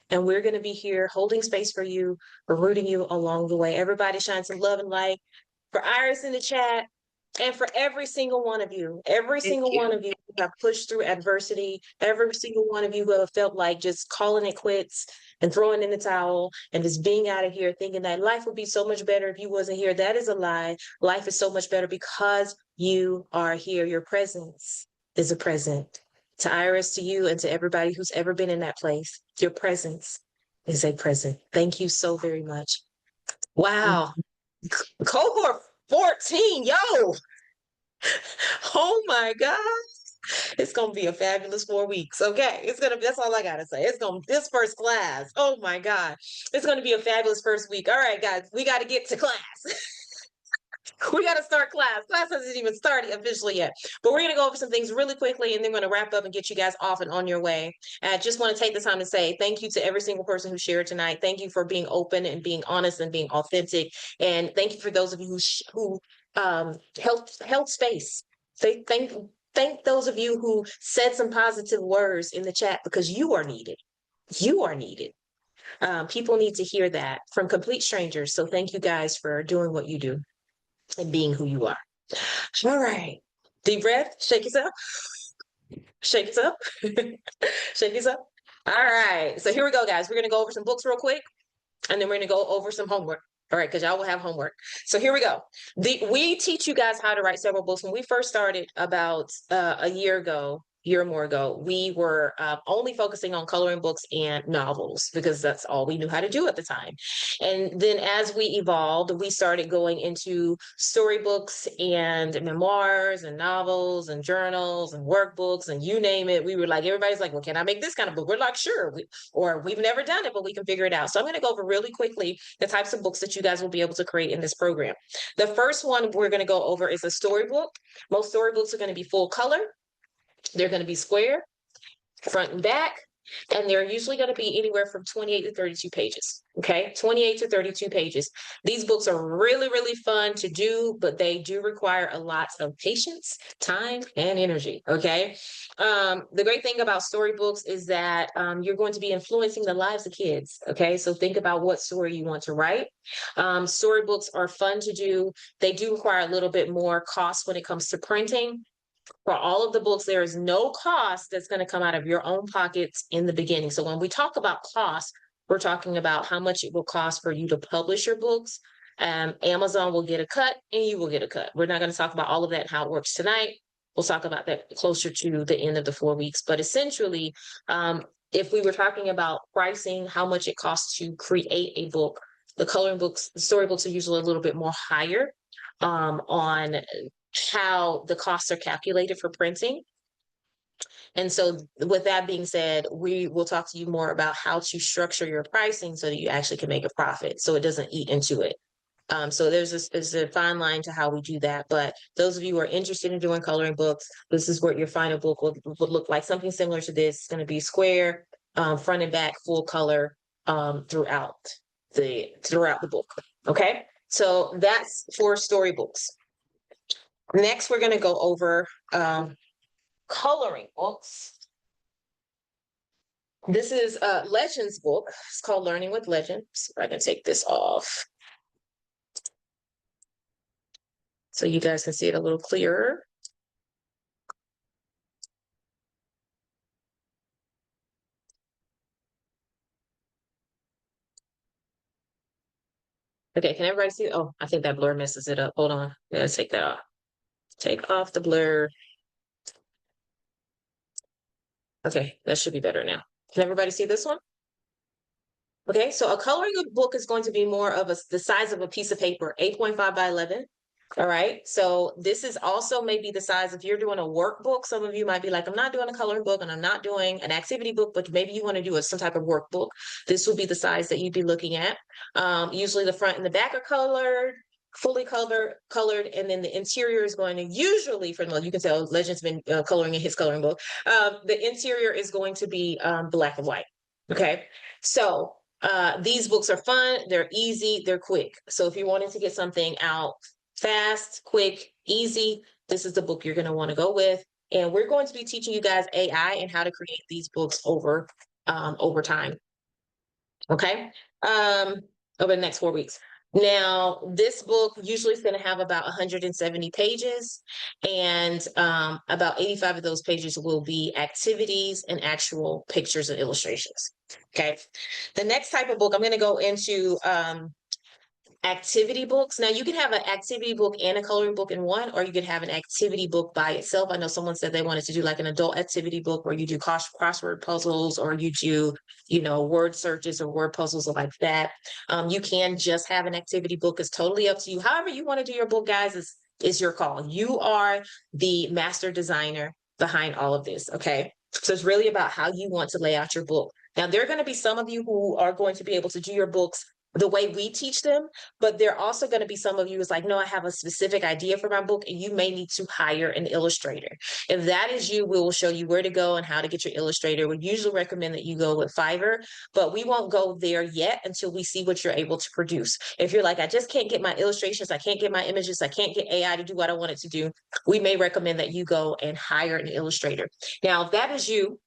And we're going to be here holding space for you, rooting you along the way. Everybody shine some love and light for Iris in the chat. And for every single one of you, every Thank single you. one of you who have pushed through adversity, every single one of you who have felt like just calling it quits and throwing in the towel and just being out of here thinking that life would be so much better if you wasn't here. That is a lie. Life is so much better because you are here. Your presence is a present. To Iris, to you, and to everybody who's ever been in that place, your presence is a present. Thank you so very much. Wow. Cohort 14, yo. Oh my God. It's gonna be a fabulous 4 weeks. Okay. That's all I gotta say. This first class. Oh my God. It's gonna be a fabulous first week. All right, guys, we gotta get to class. We got to start class. Class hasn't even started officially yet, but we're going to go over some things really quickly, and then we're going to wrap up and get you guys off and on your way. And I just want to take the time to say thank you to every single person who shared tonight. Thank you for being open and being honest and being authentic. And thank you for those of you who held space. Thank those of you who said some positive words in the chat, because you are needed. You are needed. People need to hear that from complete strangers. So thank you guys for doing what you do and being who you are. All right. Deep breath. Shake yourself. Shake yourself. Shake yourself. All right. So here we go, guys. We're going to go over some books real quick, and then we're going to go over some homework. All right, because y'all will have homework. So here we go. We teach you guys how to write several books. When we first started about a year or more ago, we were only focusing on coloring books and novels because that's all we knew how to do at the time. And then as we evolved, we started going into storybooks and memoirs and novels and journals and workbooks and you name it. We were like, everybody's like, well, can I make this kind of book? We're like, sure. We've never done it, but we can figure it out. So I'm going to go over really quickly the types of books that you guys will be able to create in this program. The first one we're going to go over is a storybook. Most storybooks are going to be full color. They're going to be square, front and back, and they're usually going to be anywhere from 28 to 32 pages. Okay, 28 to 32 pages. These books are really, really fun to do, but they do require a lot of patience, time, and energy. Okay, the great thing about storybooks is that you're going to be influencing the lives of kids. Okay, so think about what story you want to write. Storybooks are fun to do. They do require a little bit more cost when it comes to printing. For all of the books, there is no cost that's going to come out of your own pockets in the beginning. So when we talk about cost, we're talking about how much it will cost for you to publish your books. Amazon will get a cut and you will get a cut. We're not going to talk about all of that and how it works tonight. We'll talk about that closer to the end of the 4 weeks. But essentially, if we were talking about pricing, how much it costs to create a book, the coloring books, the storybooks are usually a little bit more higher on how the costs are calculated for printing. And so with that being said, we will talk to you more about how to structure your pricing so that you actually can make a profit, so it doesn't eat into it. So there's a fine line to how we do that. But those of you who are interested in doing coloring books, this is what your final book would look like. Something similar to this. It's going to be square, front and back, full color throughout the book. Okay, so that's for storybooks. Next, we're going to go over coloring books. This is a Legends book. It's called Learning with Legends. I can take this off so you guys can see it a little clearer. Okay, can everybody see it? Oh, I think that blur messes it up. Hold on. Let's take that off. Take off the blur. Okay, that should be better now. Can everybody see this one? Okay, so a coloring book is going to be more of the size of a piece of paper, 8.5 by 11. All right, so this is also maybe the size, if you're doing a workbook, some of you might be like, I'm not doing a coloring book and I'm not doing an activity book, but maybe you want to do some type of workbook. This will be the size that you'd be looking at. Usually the front and the back are colored, fully colored, and then the interior is going to usually, you can tell Legend's been coloring in his coloring book. The interior is going to be black and white. Okay, so these books are fun, they're easy, they're quick. So if you wanted to get something out fast, quick, easy, this is the book you're going to want to go with. And we're going to be teaching you guys AI and how to create these books over time. Okay. Over the next 4 weeks. Now, this book usually is going to have about 170 pages, and about 85 of those pages will be activities and actual pictures and illustrations. Okay. The next type of book, I'm going to go into activity books. Now, you can have an activity book and a coloring book in one, or you could have an activity book by itself. I know someone said they wanted to do like an adult activity book where you do crossword puzzles, or you do, word searches or word puzzles or like that. You can just have an activity book. It's totally up to you. However you want to do your book, guys, is your call. You are the master designer behind all of this. Okay. So it's really about how you want to lay out your book. Now, there are going to be some of you who are going to be able to do your books the way we teach them, but there are also going to be some of you who's like, no, I have a specific idea for my book, and you may need to hire an illustrator. If that is you, we will show you where to go and how to get your illustrator. We usually recommend that you go with Fiverr, but we won't go there yet until we see what you're able to produce. If you're like, I just can't get my illustrations, I can't get my images, I can't get AI to do what I want it to do, we may recommend that you go and hire an illustrator. Now, if that is you,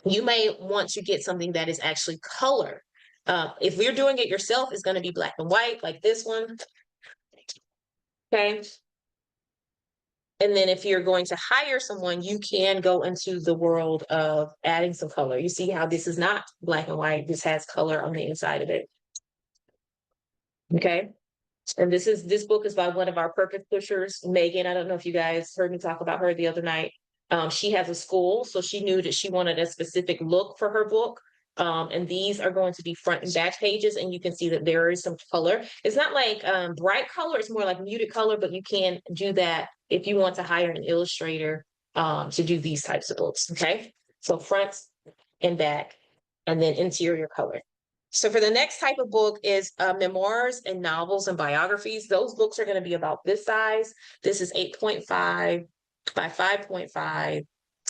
you may want to get something that is actually color. If you're doing it yourself, it's going to be black and white, like this one. Okay. And then if you're going to hire someone, you can go into the world of adding some color. You see how this is not black and white. This has color on the inside of it. Okay. And this book is by one of our purpose pushers, Megan. I don't know if you guys heard me talk about her the other night. She has a school, so she knew that she wanted a specific look for her book. And these are going to be front and back pages, and you can see that there is some color. It's not like bright color, it's more like muted color, but you can do that if you want to hire an illustrator to do these types of books. Okay. So front and back, and then interior color. So for the next type of book is memoirs and novels and biographies. Those books are going to be about this size. This is 8.5 by 5.5.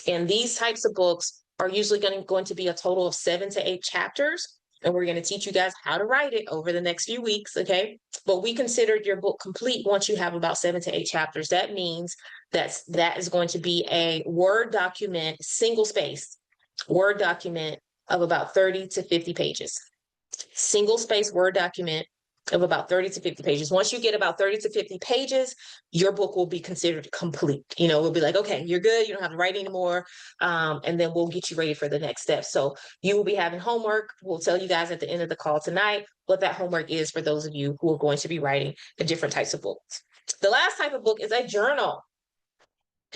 And these types of books are usually going to be a total of 7 to 8 chapters. And we're going to teach you guys how to write it over the next few weeks. Okay. But we considered your book complete once you have about 7 to 8 chapters. That means that is going to be a Word document, single space Word document of about 30 to 50 pages. Single space Word document of about 30 to 50 pages. Once you get about 30 to 50 pages, your book will be considered complete. We'll be like, okay, you're good. You don't have to write anymore. And then we'll get you ready for the next step. So you will be having homework. We'll tell you guys at the end of the call tonight what that homework is for those of you who are going to be writing the different types of books. The last type of book is a journal.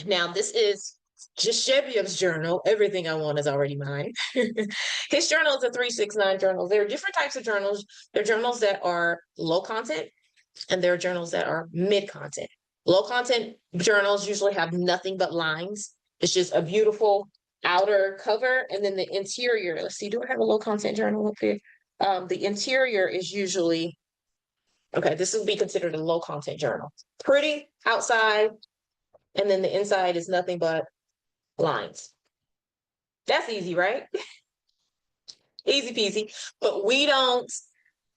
Now, this is Jashebiev's journal. Everything I want is already mine. His journal is a 369 journal. There are different types of journals. There are journals that are low content, and there are journals that are mid content. Low content journals usually have nothing but lines. It's just a beautiful outer cover, and then the interior. Let's see, do I have a low content journal up here? The interior is usually, okay, this would be considered a low content journal. Pretty outside, and then the inside is nothing but lines. That's easy, right? Easy peasy. But we don't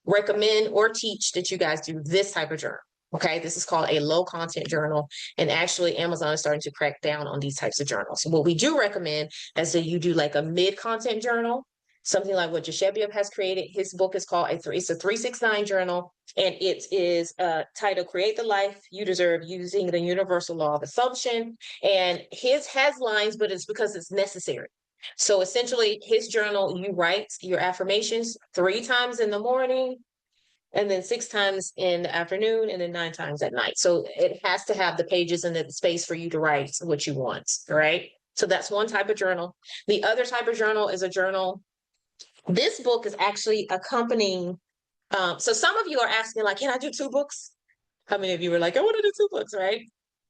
recommend or teach that you guys do this type of journal. Okay, this is called a low content journal. And actually, Amazon is starting to crack down on these types of journals. So what we do recommend is that you do like a mid content journal, something like what Jashebiev has created. His book is called it's a 369 journal, and it is titled Create the Life You Deserve Using the Universal Law of Assumption. And his has lines, but it's because it's necessary. So essentially, his journal, you write your affirmations 3 times in the morning, and then 6 times in the afternoon, and then 9 times at night. So it has to have the pages and the space for you to write what you want, right? So that's one type of journal. The other type of journal is a journal. This book is actually accompanying. So some of you are asking, like, can I do 2 books? How many of you were like, I want to do 2 books, right?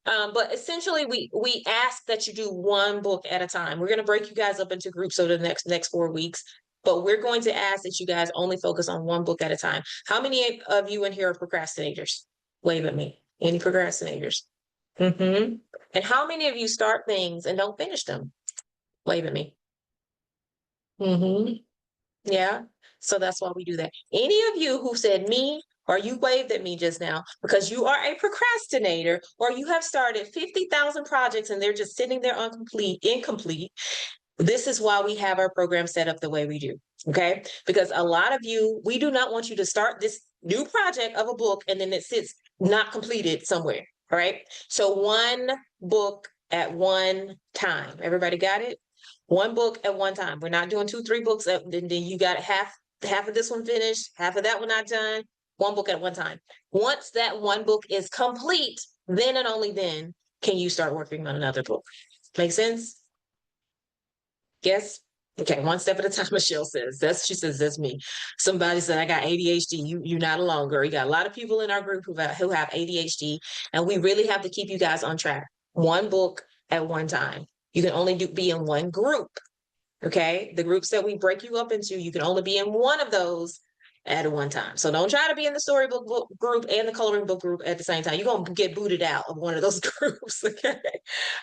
But essentially, we ask that you do 1 book at a time. We're going to break you guys up into groups over the next 4 weeks. But we're going to ask that you guys only focus on 1 book at a time. How many of you in here are procrastinators? Wave at me. Any procrastinators? Mm-hmm. And how many of you start things and don't finish them? Wave at me. Mm-hmm. Yeah. So that's why we do that. Any of you who said me, or you waved at me just now because you are a procrastinator, or you have started 50,000 projects and they're just sitting there incomplete, This is why we have our program set up the way we do. Okay. Because a lot of you, we do not want you to start this new project of a book and then it sits not completed somewhere. All right. So one book at one time. Everybody got it? One book at one time. We're not doing two, three books. Then you got half of this one finished, half of that one not done. One book at one time. Once that one book is complete, then and only then can you start working on another book. Make sense? Yes. Okay, one step at a time, Michelle says. She says, that's me. Somebody said, I got ADHD. You're not alone, girl. You got a lot of people in our group who have ADHD, and we really have to keep you guys on track. One book at one time. You can only be in one group. Okay. The groups that we break you up into, you can only be in one of those at one time. So don't try to be in the storybook group and the coloring book group at the same time. You're going to get booted out of one of those groups. Okay.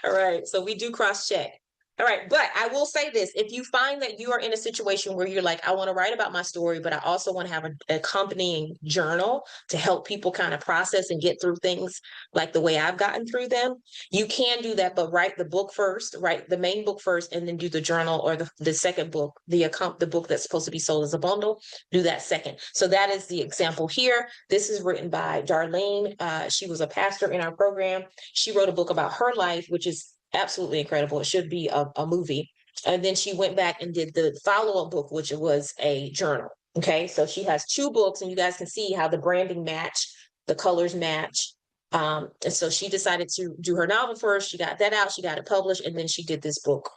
All right. So we do cross check. All right. But I will say this, if you find that you are in a situation where you're like, I want to write about my story, but I also want to have an accompanying journal to help people kind of process and get through things like the way I've gotten through them, you can do that, but write the book first, write the main book first, and then do the journal or the second book, the book that's supposed to be sold as a bundle, do that second. So that is the example here. This is written by Darlene. She was a pastor in our program. She wrote a book about her life, which is absolutely incredible. It should be a movie. And then she went back and did the follow-up book, which was a journal. Okay, so she has two books, and you guys can see how the branding match, the colors match. And so she decided to do her novel first. She got that out, she got it published, and then she did this book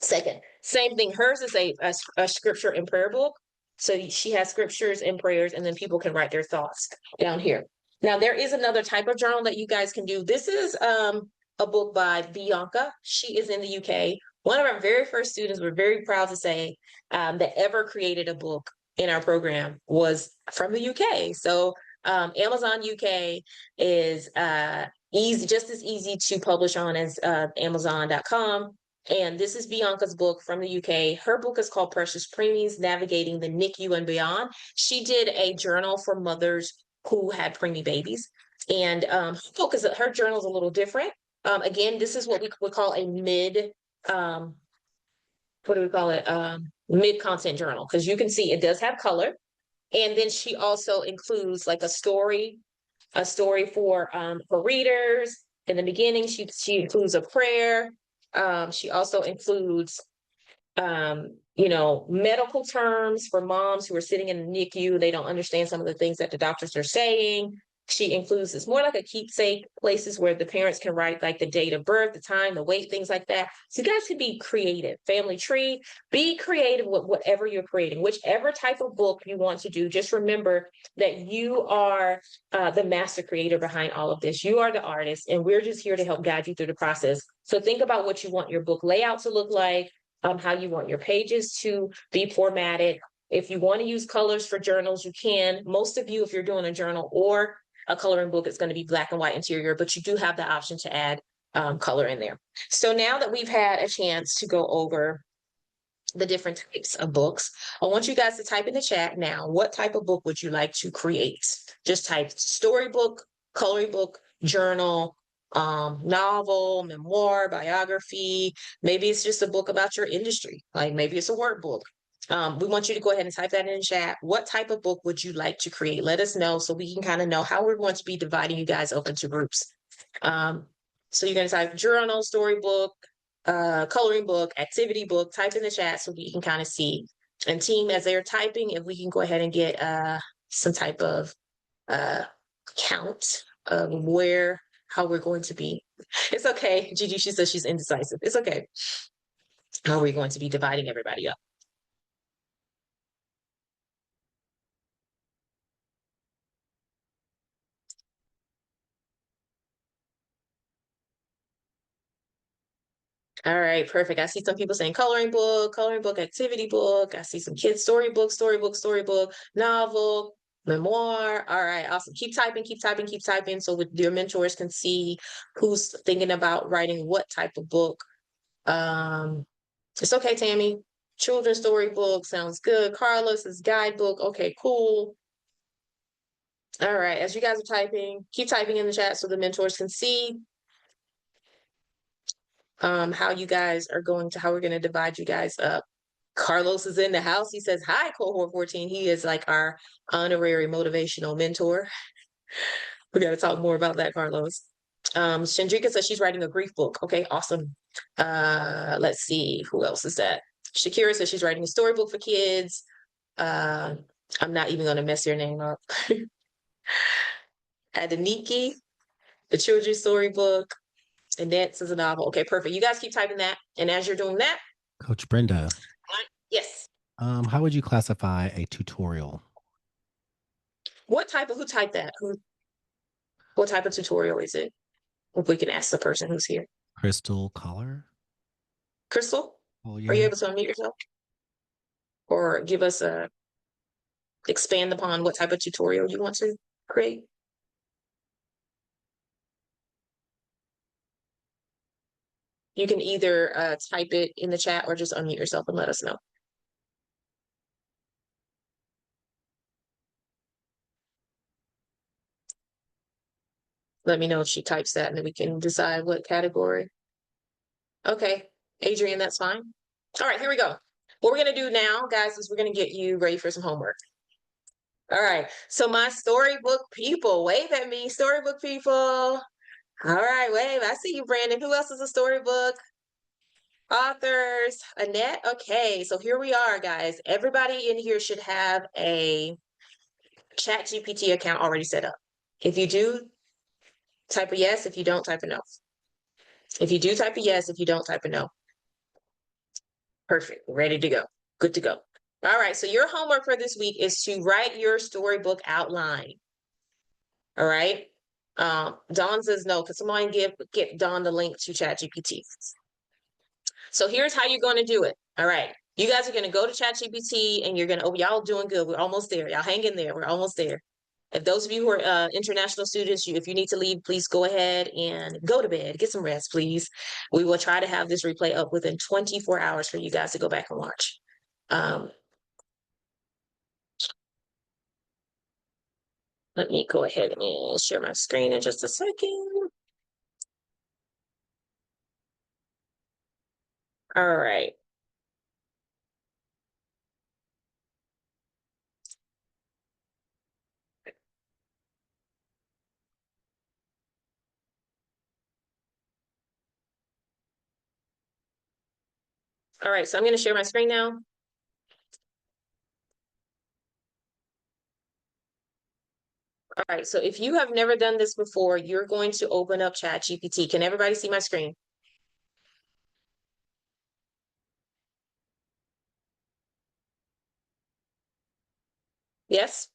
second. Same thing. Hers is a scripture and prayer book. So she has scriptures and prayers, and then people can write their thoughts down here. Now, there is another type of journal that you guys can do. This is a book by Bianca. She is in the UK. One of our very first students, we're very proud to say, that ever created a book in our program was from the UK. So Amazon UK is easy, just as easy to publish on as Amazon.com. And this is Bianca's book from the UK. Her book is called Precious Preemies, Navigating the NICU and Beyond. She did a journal for mothers who had preemie babies. And her journal is a little different. Again, this is what we would call a mid, what do we call it? Mid content journal, because you can see it does have color. And then she also includes like a story for readers. In the beginning, she includes a prayer. She also includes medical terms for moms who are sitting in the NICU. They don't understand some of the things that the doctors are saying. She includes, it's more like a keepsake, places where the parents can write like the date of birth, the time, the weight, things like that. So you guys can be creative. Family tree, be creative with whatever you're creating, whichever type of book you want to do. Just remember that you are the master creator behind all of this. You are the artist, and we're just here to help guide you through the process. So think about what you want your book layout to look like, how you want your pages to be formatted. If you want to use colors for journals, you can. Most of you, if you're doing a journal or a coloring book, it's going to be black and white interior, but you do have the option to add color in there. So now that we've had a chance to go over the different types of books, I want you guys to type in the chat now, what type of book would you like to create? Just type storybook, coloring book, journal, novel, memoir, biography. Maybe it's just a book about your industry. Like maybe it's a workbook. We want you to go ahead and type that in the chat. What type of book would you like to create? Let us know so we can kind of know how we're going to be dividing you guys up into groups. So you're going to type journal, storybook, coloring book, activity book, type in the chat so we can kind of see. And team, as they're typing, if we can go ahead and get some type of count of how we're going to be. It's okay. Gigi, she says she's indecisive. It's okay. How are we going to be dividing everybody up? All right, perfect. I see some people saying coloring book, activity book. I see some kids storybook, novel, memoir. All right, awesome. Keep typing, keep typing, keep typing so your mentors can see who's thinking about writing what type of book. It's okay, Tammy. Children's storybook sounds good. Carlos is guidebook. Okay, cool. All right, as you guys are typing, keep typing in the chat so the mentors can see. how you guys are how we're going to divide you guys up. Carlos is in the house. He says, hi, Cohort 14. He is like our honorary motivational mentor. We got to talk more about that, Carlos. Chandrika says she's writing a grief book. Okay, awesome. Let's see, who else is that? Shakira says she's writing a storybook for kids. I'm not even going to mess your name up. Adeniki, the children's storybook. And that's is a novel. Okay, perfect. You guys keep typing that. And as you're doing that, Coach Brenda, yes. how would you classify a tutorial? Who typed that? What type of tutorial is it? If we can ask the person who's here. Crystal Collar? Crystal, Oh, are you yeah. able to unmute yourself? Or give us expand upon what type of tutorial you want to create? You can either type it in the chat or just unmute yourself and let us know. Let me know if she types that and then we can decide what category. Okay, Adrian, that's fine. All right, here we go. What we're gonna do now, guys, is we're gonna get you ready for some homework. All right, so my storybook people, wave at me, storybook people. All right, wave. I see you, Brandon. Who else is a storybook? Authors, Annette. Okay, so here we are, guys. Everybody in here should have a ChatGPT account already set up. If you do, type a yes. If you don't, type a no. If you do, type a yes. If you don't, type a no. Perfect. Ready to go. Good to go. All right, so your homework for this week is to write your storybook outline. All right. Dawn says no. Can someone get Dawn the link to ChatGPT? So here's how you're going to do it. All right. You guys are going to go to ChatGPT and you're going to, oh, y'all doing good. We're almost there. Y'all hang in there. We're almost there. If those of you who are international students, if you need to leave, please go ahead and go to bed. Get some rest, please. We will try to have this replay up within 24 hours for you guys to go back and watch. Let me go ahead and share my screen in just a second. All right. All right, so I'm going to share my screen now. All right, so if you have never done this before, you're going to open up ChatGPT. Can everybody see my screen? Yes?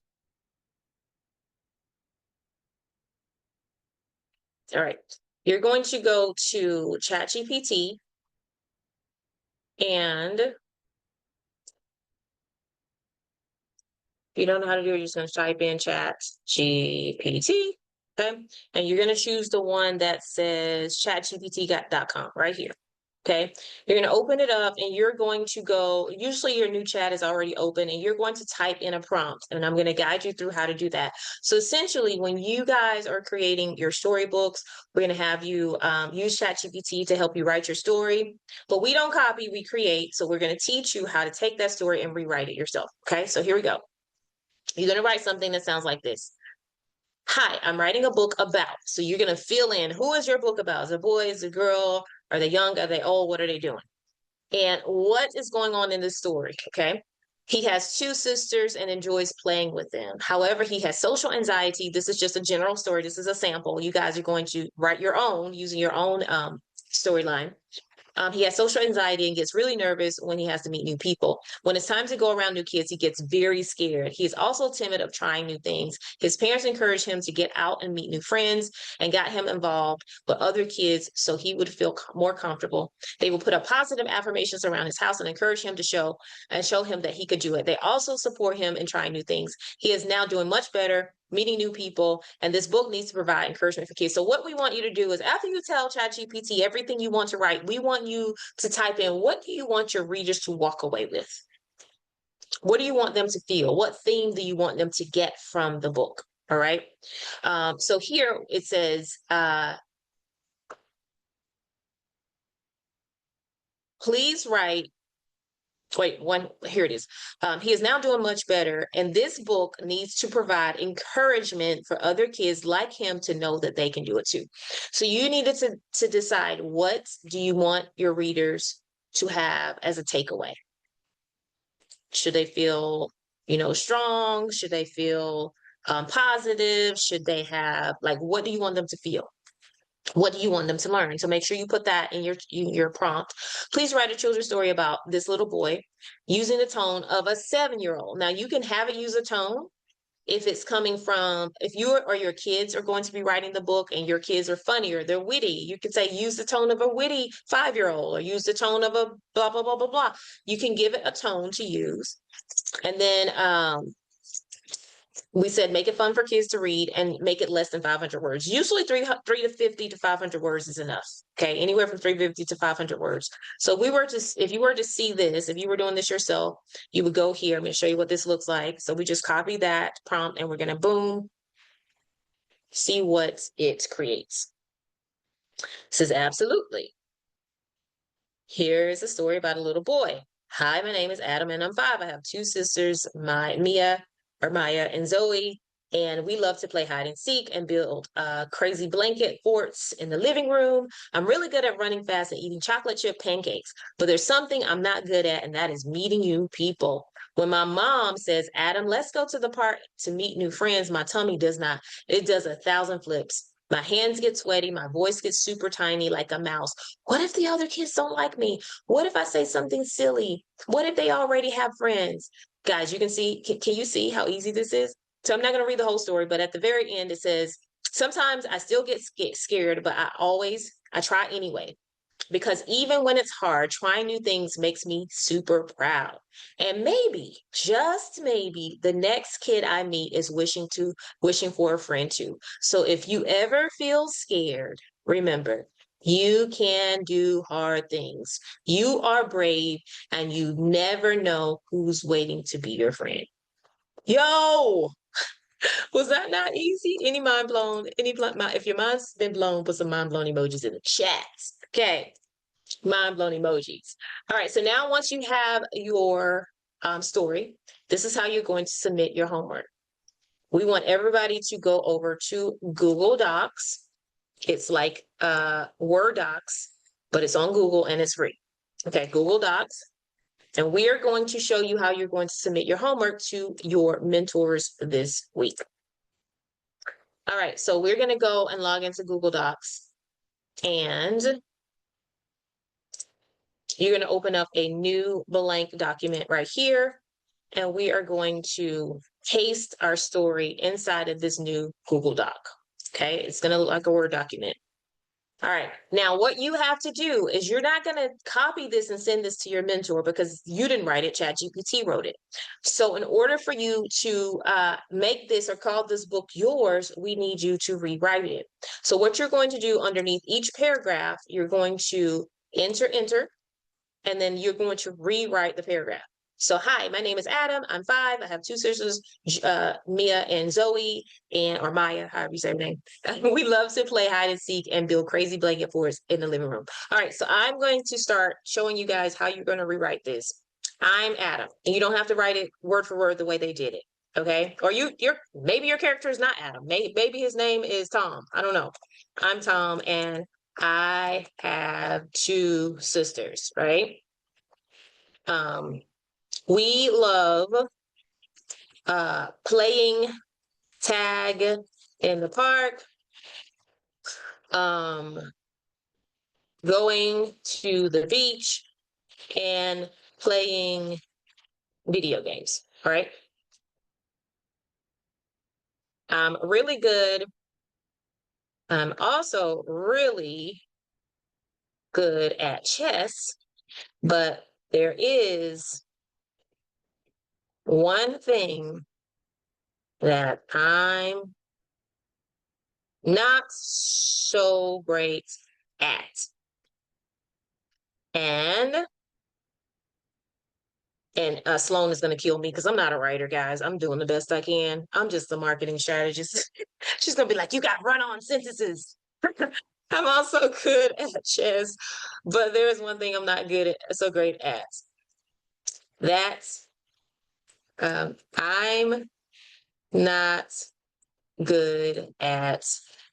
All right. You're going to go to ChatGPT and if you don't know how to do it, you're just going to type in ChatGPT. Okay. And you're going to choose the one that says chatgpt.com right here. Okay, you're going to open it up and you're going to go, usually your new chat is already open and you're going to type in a prompt and I'm going to guide you through how to do that. So essentially when you guys are creating your storybooks, we're going to have you use ChatGPT to help you write your story, but we don't copy, we create. So we're going to teach you how to take that story and rewrite it yourself. Okay, so here we go. You're going to write something that sounds like this. Hi, I'm writing a book about. So you're going to fill in, who is your book about? Is it a boy? Is it a girl? Are they young? Are they old? What are they doing? And what is going on in this story? Okay. He has two sisters and enjoys playing with them. However, he has social anxiety. This is just a general story. This is a sample. You guys are going to write your own using your own storyline. He has social anxiety and gets really nervous when he has to meet new people. When it's time to go around new kids, he gets very scared. He is also timid of trying new things. His parents encourage him to get out and meet new friends and got him involved with other kids so he would feel more comfortable. They will put up positive affirmations around his house and encourage him to show him that he could do it. They also support him in trying new things. He is now doing much better, meeting new people, and this book needs to provide encouragement for kids. So what we want you to do is after you tell ChatGPT everything you want to write, we want you to type in, what do you want your readers to walk away with? What do you want them to feel? What theme do you want them to get from the book? All right. So here it says, please write. Wait, here it is. He is now doing much better, and this book needs to provide encouragement for other kids like him to know that they can do it too. So you needed to decide, what do you want your readers to have as a takeaway? Should they feel, strong? Should they feel positive? Should they have, like, what do you want them to feel? What do you want them to learn? So make sure you put that in your prompt. Please write a children's story about this little boy using the tone of a 7-year-old. Now you can have it use a tone if it's coming from, if you or your kids are going to be writing the book and your kids are funny or they're witty, you can say use the tone of a witty 5-year-old, or use the tone of a blah blah blah blah blah. You can give it a tone to use. And then we said make it fun for kids to read and make it less than 500 words. Usually 350 to 500 words is enough. Okay, anywhere from 350 to 500 words. So if you were to see this, if you were doing this yourself, you would go here. I'm going to show you what this looks like. So we just copy that prompt and we're going to boom, see what it creates. It says absolutely. Here's a story about a little boy. Hi, my name is Adam and I'm 5. I have 2 sisters, Maya and Zoe, and we love to play hide and seek and build crazy blanket forts in the living room. I'm really good at running fast and eating chocolate chip pancakes, but there's something I'm not good at, and that is meeting new people. When my mom says, Adam, let's go to the park to meet new friends, my tummy does not. It does 1,000 flips. My hands get sweaty. My voice gets super tiny like a mouse. What if the other kids don't like me? What if I say something silly? What if they already have friends? Guys, you can see, can you see how easy this is? So I'm not going to read the whole story, but at the very end, it says, sometimes I still get scared, but I try anyway. Because even when it's hard, trying new things makes me super proud. And maybe, just maybe, the next kid I meet is wishing for a friend too. So if you ever feel scared, remember, you can do hard things. You are brave, and you never know who's waiting to be your friend. Yo, was that not easy? Any mind blown? If your mind's been blown, put some mind blown emojis in the chat. Okay, mind blown emojis. All right, so now once you have your story, this is how you're going to submit your homework. We want everybody to go over to Google Docs. It's like Word Docs, but it's on Google and it's free. Okay, Google Docs. And we are going to show you how you're going to submit your homework to your mentors this week. All right, so we're going to go and log into Google Docs, and you're going to open up a new blank document right here, and we are going to paste our story inside of this new Google Doc. Okay, it's going to look like a Word document. All right, now what you have to do is you're not going to copy this and send this to your mentor because you didn't write it, ChatGPT wrote it. So in order for you to make this or call this book yours, we need you to rewrite it. So what you're going to do underneath each paragraph, you're going to enter, and then you're going to rewrite the paragraph. So, hi, my name is Adam. I'm 5. I have 2 sisters, Mia and Zoe, or Maya, however you say her name. We love to play hide and seek and build crazy blanket forts in the living room. All right, so I'm going to start showing you guys how you're going to rewrite this. I'm Adam, and you don't have to write it word for word the way they did it. Okay, or maybe your character is not Adam. Maybe his name is Tom. I don't know. I'm Tom, and I have 2 sisters, right? We love playing tag in the park, going to the beach, and playing video games. All right. I'm really good. I'm also really good at chess, but there is one thing that I'm not so great at. And Sloan is going to kill me because I'm not a writer, guys. I'm doing the best I can. I'm just a marketing strategist. She's going to be like, you got run-on sentences. I'm also good at chess, but there's one thing I'm not good at, so great at. That's I'm not good at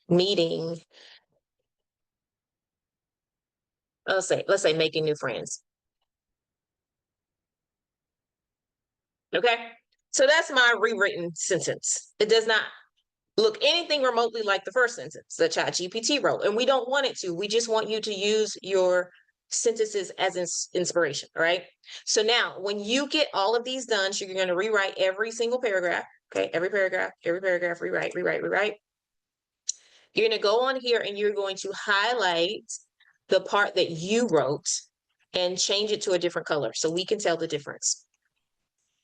meeting. Let's say making new friends. Okay, so that's my rewritten sentence. It does not look anything remotely like the first sentence that ChatGPT wrote, and we don't want it to. We just want you to use your sentences as inspiration. All right. So now, when you get all of these done, so you're going to rewrite every single paragraph. Okay, every paragraph, rewrite, rewrite, rewrite. You're going to go on here and you're going to highlight the part that you wrote and change it to a different color so we can tell the difference.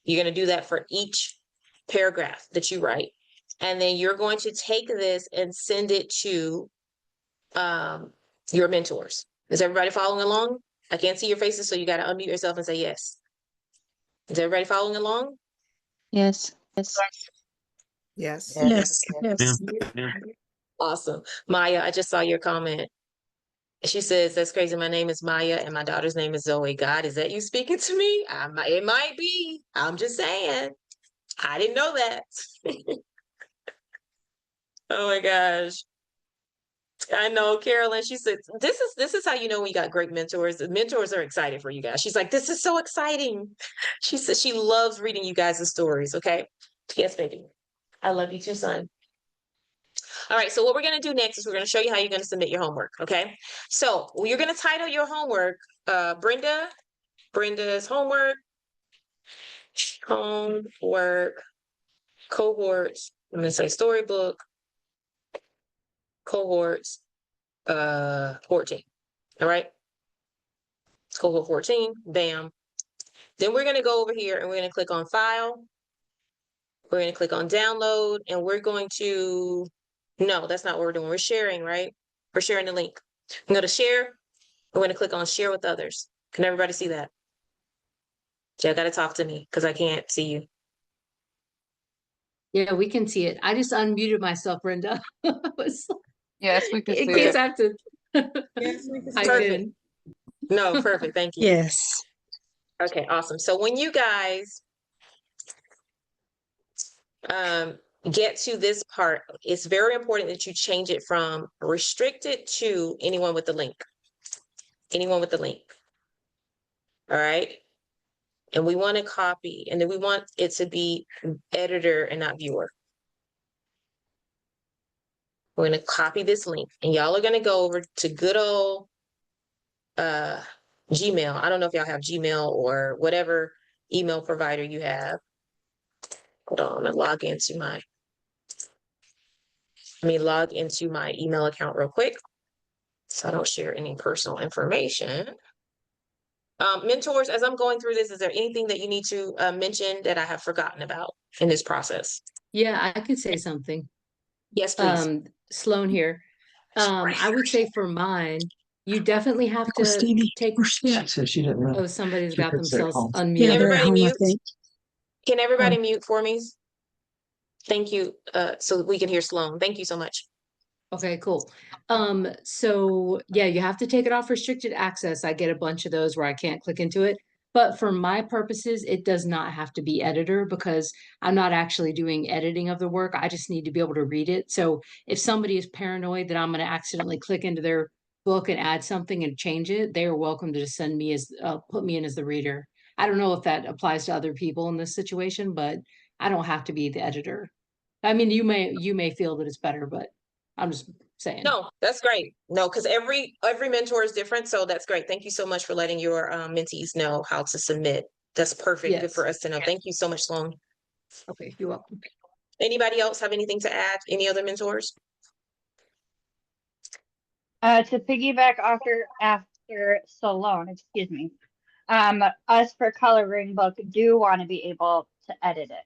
You're going to do that for each paragraph that you write. And then you're going to take this and send it to your mentors. Is everybody following along? I can't see your faces, so you got to unmute yourself and say yes. Is everybody following along? Yes. Yes. Yes. Yes. Yes. Awesome. Maya, I just saw your comment. She says, that's crazy. My name is Maya and my daughter's name is Zoe. God, is that you speaking to me? It might be. I'm just saying. I didn't know that. Oh my gosh. I know Carolyn, she said, this is how you know we got great mentors. The mentors are excited for you guys. She's like, this is so exciting. She says she loves reading you guys' stories. Okay. Yes, baby. I love you too, son. All right. So what we're going to do next is we're going to show you how you're going to submit your homework. Okay. So you're going to title your homework, Brenda's homework, cohorts. I'm going to say storybook, cohorts, 14. All right. Cohort 14, bam. Then we're going to go over here and we're going to click on file. We're going to click on download and we're going to, no, that's not what we're doing. We're sharing, right? We're sharing the link. I'm going to share. We're going to click on share with others. Can everybody see that? Y'all got to talk to me because I can't see you. Yeah, we can see it. I just unmuted myself, Brenda. Yes, we can In see case it. I have to Yes, we can see type Perfect. in. No, perfect. Thank you. Yes. Okay, awesome. So when you guys get to this part, it's very important that you change it from restricted to anyone with the link. Anyone with the link. All right. And we want to copy, and then we want it to be editor and not viewer. We're going to copy this link, and y'all are going to go over to good old Gmail. I don't know if y'all have Gmail or whatever email provider you have. Hold on, I'm going to log into my email account real quick so I don't share any personal information. Mentors, as I'm going through this, is there anything that you need to mention that I have forgotten about in this process? Yeah, I could say something. Yes, please. Sloan here. I would say for mine, you definitely have to take. Said she didn't know. Oh, somebody's She got fixed that themselves call. Can Yeah, unmuted. they're at everybody home, I mute? think. Can everybody mute for me? Thank you. So we can hear Sloan. Thank you so much. Okay, cool. So yeah, you have to take it off restricted access. I get a bunch of those where I can't click into it. But for my purposes, it does not have to be editor because I'm not actually doing editing of the work. I just need to be able to read it. So if somebody is paranoid that I'm going to accidentally click into their book and add something and change it, they are welcome to just send me as put me in as the reader. I don't know if that applies to other people in this situation, but I don't have to be the editor. I mean, you may feel that it's better, but I'm just saying. No, that's great. No, because every mentor is different. So that's great. Thank you so much for letting your mentees know how to submit. That's perfect. Good Yes. for us to know. Thank you so much, Sloan. Okay, you're welcome. Anybody else have anything to add? Any other mentors? To piggyback after Salone, excuse me. Us for coloring book do want to be able to edit it.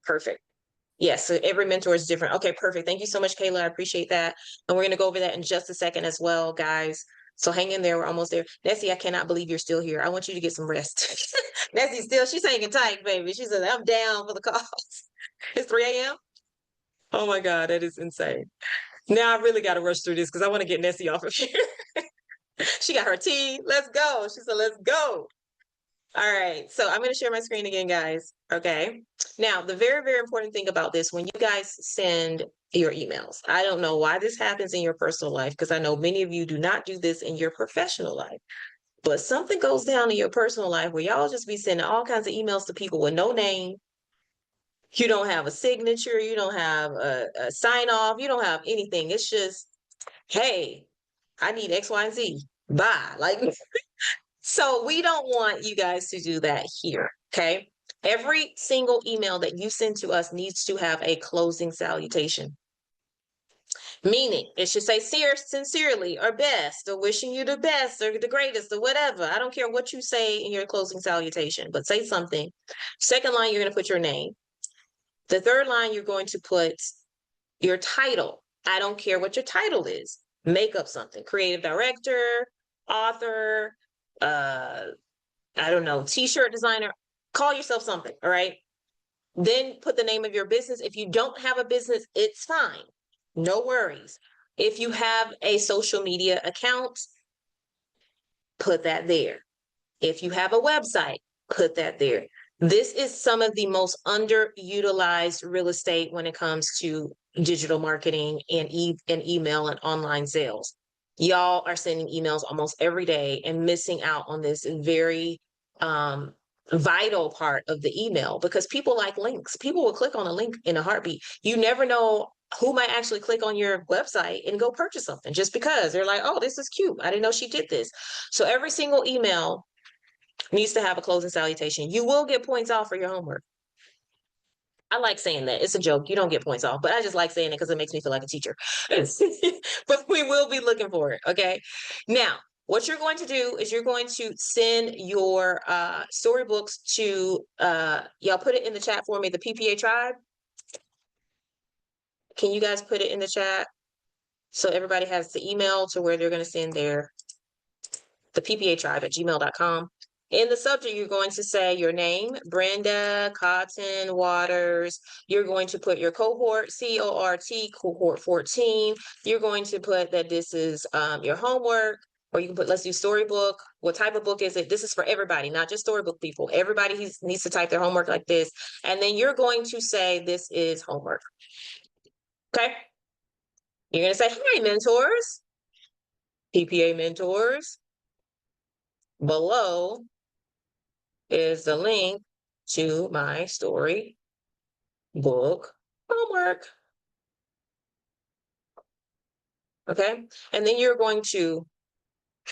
Perfect. Yes, so every mentor is different. Okay, perfect. Thank you so much, Kayla. I appreciate that. And we're going to go over that in just a second as well, guys. So hang in there. We're almost there. Nessie, I cannot believe you're still here. I want you to get some rest. Nessie she's hanging tight, baby. She said, I'm down for the cause. It's 3 a.m. Oh my God, that is insane. Now I really got to rush through this because I want to get Nessie off of here. She got her tea. Let's go. She said, let's go. All right. So I'm going to share my screen again, guys. Okay. Now, the very, very important thing about this, when you guys send your emails, I don't know why this happens in your personal life, because I know many of you do not do this in your professional life. But something goes down in your personal life where y'all just be sending all kinds of emails to people with no name. You don't have a signature. You don't have a sign off. You don't have anything. It's just, hey, I need X, Y, and Z. Bye. Like, so we don't want you guys to do that here. Okay. Every single email that you send to us needs to have a closing salutation. Meaning it should say sincerely or best or wishing you the best or the greatest or whatever. I don't care what you say in your closing salutation, but say something. Second line, you're going to put your name. The third line, you're going to put your title. I don't care what your title is. Make up something. Creative director, author, I don't know, t-shirt designer. Call yourself something, all right? Then put the name of your business. If you don't have a business, it's fine. No worries. If you have a social media account, put that there. If you have a website, put that there. This is some of the most underutilized real estate when it comes to digital marketing and email and online sales. Y'all are sending emails almost every day and missing out on this very vital part of the email, because people like links. People will click on a link in a heartbeat. You never know who might actually click on your website and go purchase something just because they're like, oh, this is cute. I didn't know she did this. So every single email needs to have a closing salutation. You will get points off for your homework. I like saying that. It's a joke. You don't get points off, but I just like saying it because it makes me feel like a teacher. But we will be looking for it. Okay. Now, what you're going to do is you're going to send your storybooks to y'all put it in the chat for me, the PPA tribe. Can you guys put it in the chat so everybody has the email to where they're going to send the PPA tribe at gmail.com. In the subject, you're going to say your name, Brenda Cotton Waters. You're going to put your cohort, CORT, cohort 14. You're going to put that this is your homework, or you can put, let's do storybook. What type of book is it? This is for everybody, not just storybook people. Everybody needs to type their homework like this. And then you're going to say this is homework. Okay? You're going to say, hi, mentors, PPA mentors. Below is the link to my story book homework. Okay. And then you're going to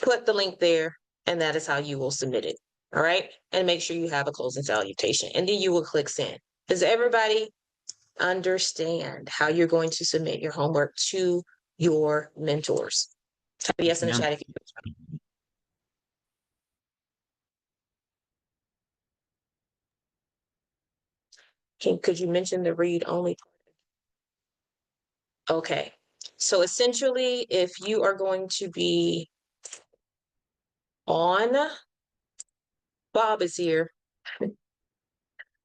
put the link there, and that is how you will submit it. All right. And make sure you have a closing salutation, and then you will click send. Does everybody understand how you're going to submit your homework to your mentors? Type yes in the chat if you could you mention the read only? Okay. So essentially, if you are going to be on, Bob is here. Can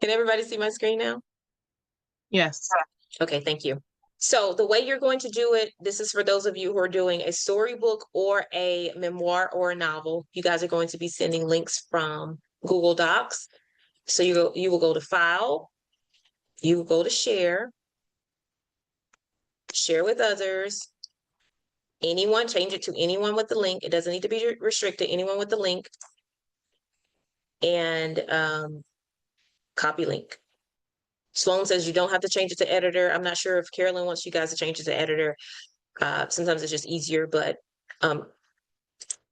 everybody see my screen now? Yes. Okay, thank you. So the way you're going to do it, this is for those of you who are doing a storybook or a memoir or a novel. You guys are going to be sending links from Google Docs. So you will go to File, you will go to Share, Share with others. Anyone, change it to anyone with the link. It doesn't need to be restricted. Anyone with the link. And copy link. Sloan says you don't have to change it to editor. I'm not sure if Carolyn wants you guys to change it to editor. Sometimes it's just easier, but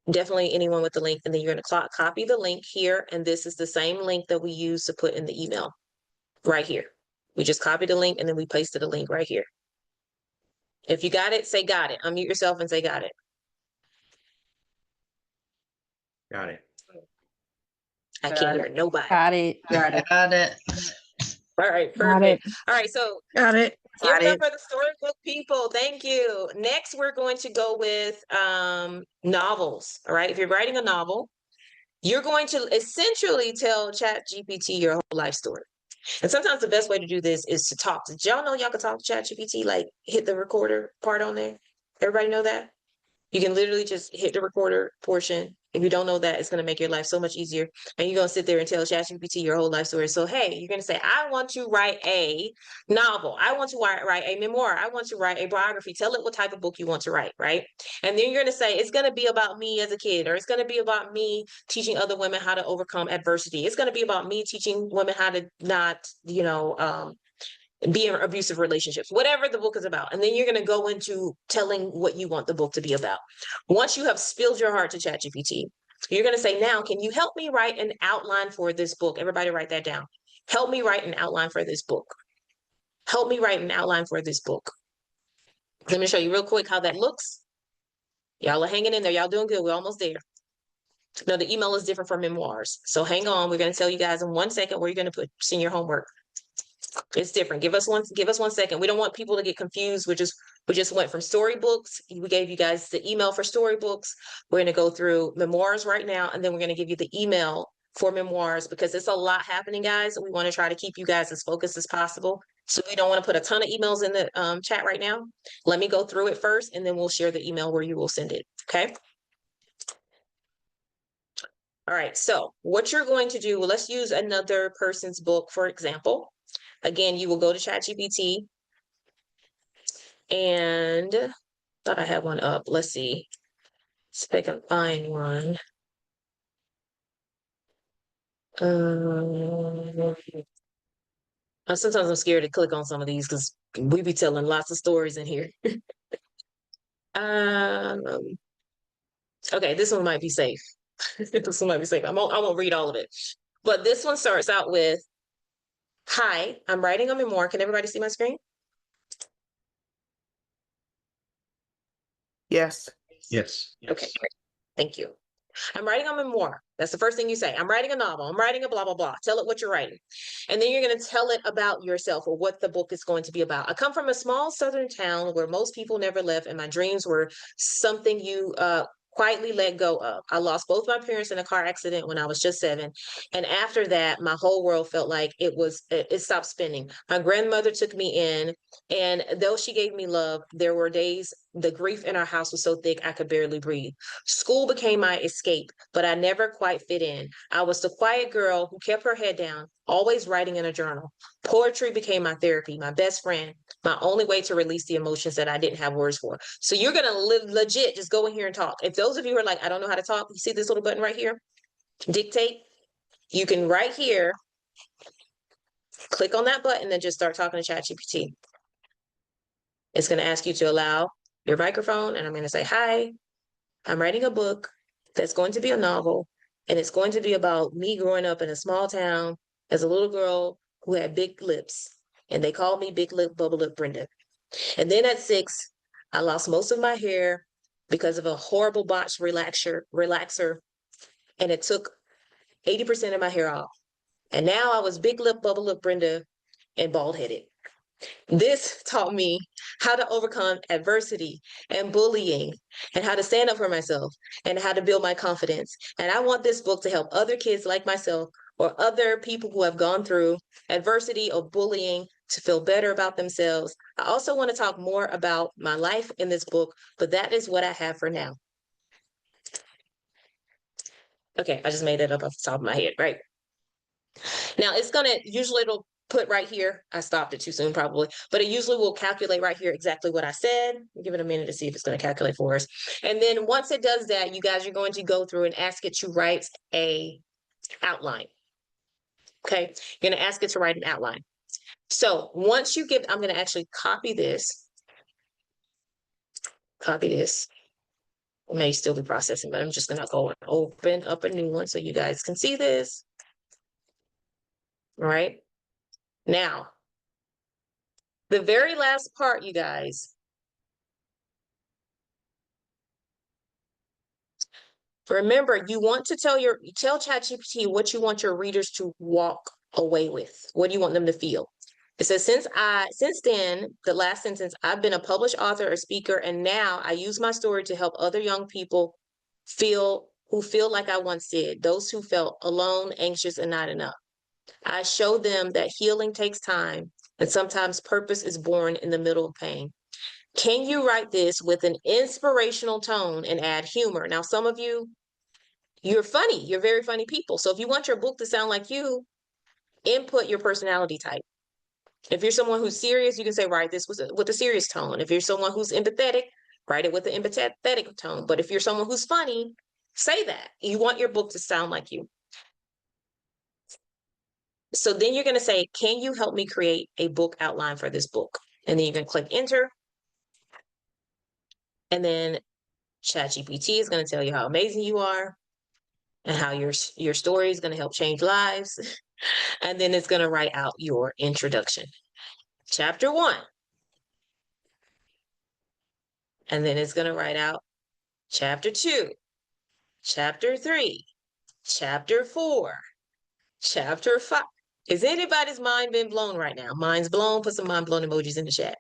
definitely anyone with the link. And then you're going to copy the link here. And this is the same link that we use to put in the email right here. We just copy the link and then we pasted the link right here. If you got it, say got it. Unmute yourself and say got it. Got it. I can't hear nobody. Got it. Got it. Got it. All right, Got it. perfect. All right, so Got it. give it up for the storybook people. Thank you. Next, we're going to go with novels. All right, if you're writing a novel, you're going to essentially tell ChatGPT your whole life story. And sometimes the best way to do this is to talk. Did y'all know y'all can talk to ChatGPT, like hit the recorder part on there? Everybody know that? You can literally just hit the recorder portion. If you don't know that, it's going to make your life so much easier. And you're going to sit there and tell ChatGPT your whole life story. So, hey, you're going to say, I want to write a novel. I want to write a memoir. I want to write a biography. Tell it what type of book you want to write, right? And then you're going to say, it's going to be about me as a kid, or it's going to be about me teaching other women how to overcome adversity. It's going to be about me teaching women how to not, be in abusive relationships, whatever the book is about. And then you're going to go into telling what you want the book to be about. Once you have spilled your heart to ChatGPT, you're going to say, now, can you help me write an outline for this book? Everybody write that down. Help me write an outline for this book. Help me write an outline for this book. Let me show you real quick how that looks. Y'all are hanging in there. Y'all doing good. We're almost there. No, the email is different from memoirs. So hang on. We're going to tell you guys in 1 second where you're going to put senior homework. It's different. Give us 1 second. We don't want people to get confused. We just went from storybooks. We gave you guys the email for storybooks. We're going to go through memoirs right now, and then we're going to give you the email for memoirs because it's a lot happening, guys. We want to try to keep you guys as focused as possible. So we don't want to put a ton of emails in the chat right now. Let me go through it first, and then we'll share the email where you will send it. Okay. All right. So what you're going to do, well, let's use another person's book, for example. Again, you will go to ChatGPT and thought I had one up. Let's see. See if I can find one. Sometimes I'm scared to click on some of these because we be telling lots of stories in here. Okay, this one might be safe. This one might be safe. I won't read all of it. But this one starts out with, hi, I'm writing a memoir. Can everybody see my screen? Yes. Yes. Okay, thank you. I'm writing a memoir. That's the first thing you say. I'm writing a novel. I'm writing a blah, blah, blah. Tell it what you're writing. And then you're going to tell it about yourself or what the book is going to be about. I come from a small southern town where most people never left, and my dreams were something you quietly let go of. I lost both my parents in a car accident when I was just 7. And after that, my whole world felt like it stopped spinning. My grandmother took me in, and though she gave me love, there were days the grief in our house was so thick I could barely breathe. School became my escape, but I never quite fit in. I was the quiet girl who kept her head down, always writing in a journal. Poetry became my therapy, my best friend, my only way to release the emotions that I didn't have words for. So you're going to legit just go in here and talk. If those of you are like, I don't know how to talk, you see this little button right here? Dictate. You can right here, click on that button and just start talking to ChatGPT. It's going to ask you to allow your microphone, and I'm going to say, hi, I'm writing a book that's going to be a novel, and it's going to be about me growing up in a small town as a little girl who had big lips, and they called me Big Lip Bubble Lip Brenda. And then at 6, I lost most of my hair because of a horrible botched relaxer, and it took 80% of my hair off. And now I was Big Lip Bubble Lip Brenda and bald-headed. This taught me how to overcome adversity and bullying and how to stand up for myself and how to build my confidence. And I want this book to help other kids like myself or other people who have gone through adversity or bullying to feel better about themselves. I also want to talk more about my life in this book, but that is what I have for now. Okay, I just made that up off the top of my head, right? Now usually it'll put right here, I stopped it too soon probably, but it usually will calculate right here exactly what I said. Give it a minute to see if it's going to calculate for us. And then once it does that, you guys are going to go through and ask it to write a outline. Okay, you're going to ask it to write an outline. So once you I'm going to actually copy this. It may still be processing, but I'm just going to go and open up a new one so you guys can see this. All right. Now, the very last part, you guys. Remember, you want to tell ChatGPT what you want your readers to walk away with. What do you want them to feel? It says, since then, the last sentence, I've been a published author, a speaker, and now I use my story to help other young people who feel like I once did, those who felt alone, anxious, and not enough. I show them that healing takes time and sometimes purpose is born in the middle of pain. Can you write this with an inspirational tone and add humor? Now, some of you, you're funny. You're very funny people. So if you want your book to sound like you, input your personality type. If you're someone who's serious, you can say, write this with a serious tone. If you're someone who's empathetic, write it with an empathetic tone. But if you're someone who's funny, say that. You want your book to sound like you. So then you're going to say, can you help me create a book outline for this book? And then you're going to click enter. And then ChatGPT is going to tell you how amazing you are and how your story is going to help change lives. And then it's going to write out your introduction. Chapter 1. And then it's going to write out chapter 2, chapter 3, chapter 4, chapter 5. Is anybody's mind been blown right now? Mind's blown. Put some mind blown emojis in the chat.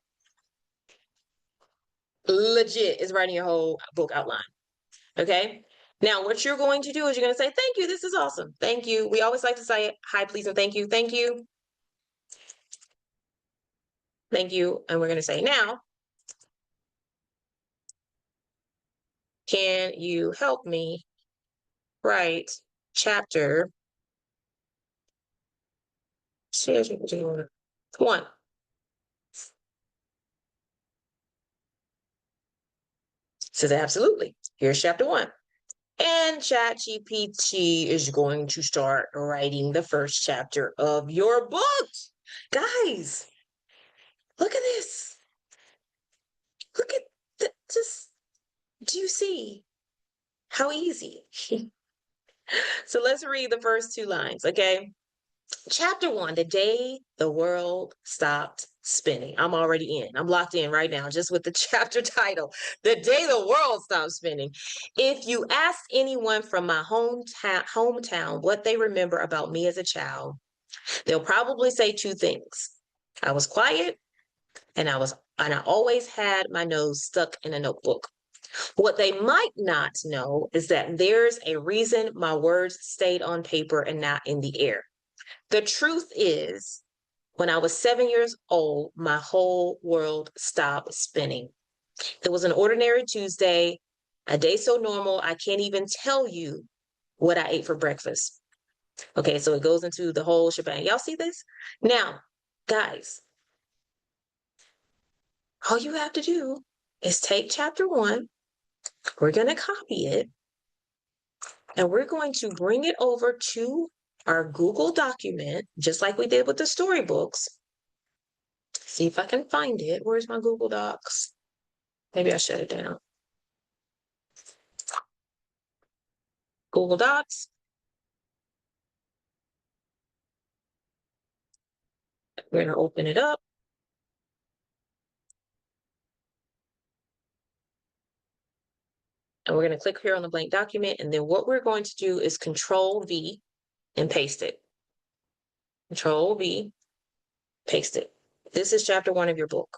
Legit is writing your whole book outline. Okay. Now, what you're going to do is you're going to say, thank you. This is awesome. Thank you. We always like to say hi, please, and thank you. Thank you. Thank you. And we're going to say, now, can you help me write chapter 1? Says absolutely. Here's chapter 1. And ChatGPT is going to start writing the first chapter of your book. Guys, look at this. Look at this. Do you see how easy? So let's read the first 2 lines, okay? Chapter 1, the day the world stopped spinning. I'm already in. I'm locked in right now just with the chapter title. The day the world stopped spinning. If you ask anyone from my hometown what they remember about me as a child, they'll probably say 2 things. I was quiet and I always had my nose stuck in a notebook. What they might not know is that there's a reason my words stayed on paper and not in the air. The truth is, when I was 7 years old, my whole world stopped spinning. It was an ordinary Tuesday, a day so normal, I can't even tell you what I ate for breakfast. Okay, so it goes into the whole shebang. Y'all see this? Now, guys, all you have to do is take chapter 1. We're going to copy it. And we're going to bring it over to our Google document, just like we did with the storybooks. See if I can find it. Where's my Google Docs? Maybe I shut it down. Google Docs. We're going to open it up. And we're going to click here on the blank document. And then what we're going to do is Control V and paste it. Control V, paste it. This is chapter 1 of your book.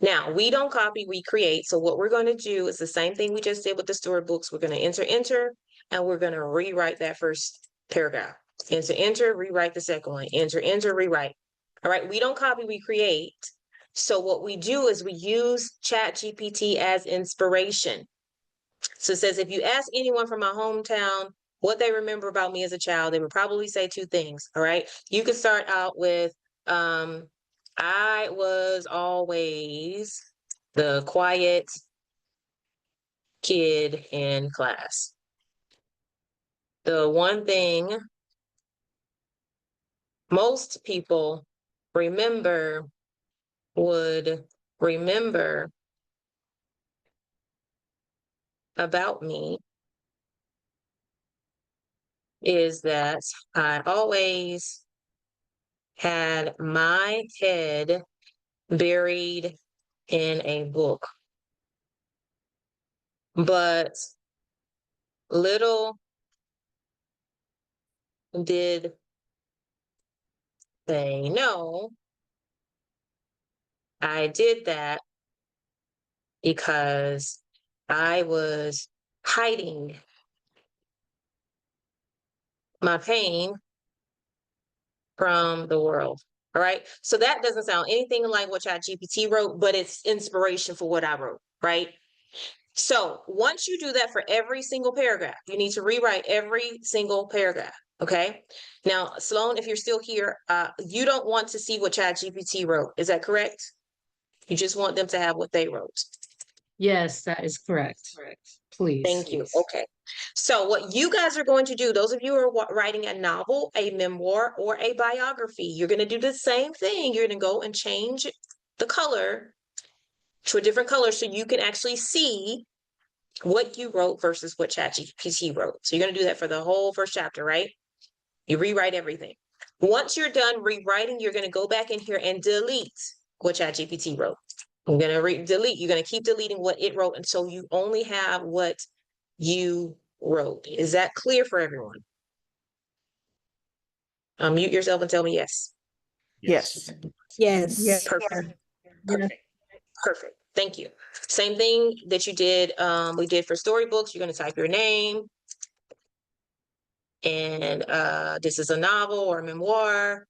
Now, we don't copy, we create. So what we're going to do is the same thing we just did with the storybooks. We're going to enter, and we're going to rewrite that first paragraph. Enter, rewrite the second one. Enter, rewrite. All right, we don't copy, we create. So what we do is we use ChatGPT as inspiration. So it says, if you ask anyone from my hometown what they remember about me as a child, they would probably say 2 things. All right, you can start out with, I was always the quiet kid in class. The one thing most people would remember about me is that I always had my head buried in a book. But little did they know I did that because I was hiding my pain from the world. All right. So that doesn't sound anything like what ChatGPT wrote, but it's inspiration for what I wrote, right? So once you do that for every single paragraph, you need to rewrite every single paragraph. Okay. Now, Sloan, if you're still here, you don't want to see what ChatGPT wrote. Is that correct? You just want them to have what they wrote. Yes, that is correct. Please. Thank you. Okay. So what you guys are going to do, those of you who are writing a novel, a memoir, or a biography, you're going to do the same thing. You're going to go and change the color to a different color so you can actually see what you wrote versus what ChatGPT wrote. So you're going to do that for the whole first chapter, right? You rewrite everything. Once you're done rewriting, you're going to go back in here and delete what ChatGPT wrote. I'm going to delete. You're going to keep deleting what it wrote until you only have what you wrote. Is that clear for everyone? Mute yourself and tell me yes. Yes. Yes. Perfect. Perfect. Perfect. Thank you. Same thing that you did, we did for storybooks. You're going to type your name. And this is a novel or a memoir.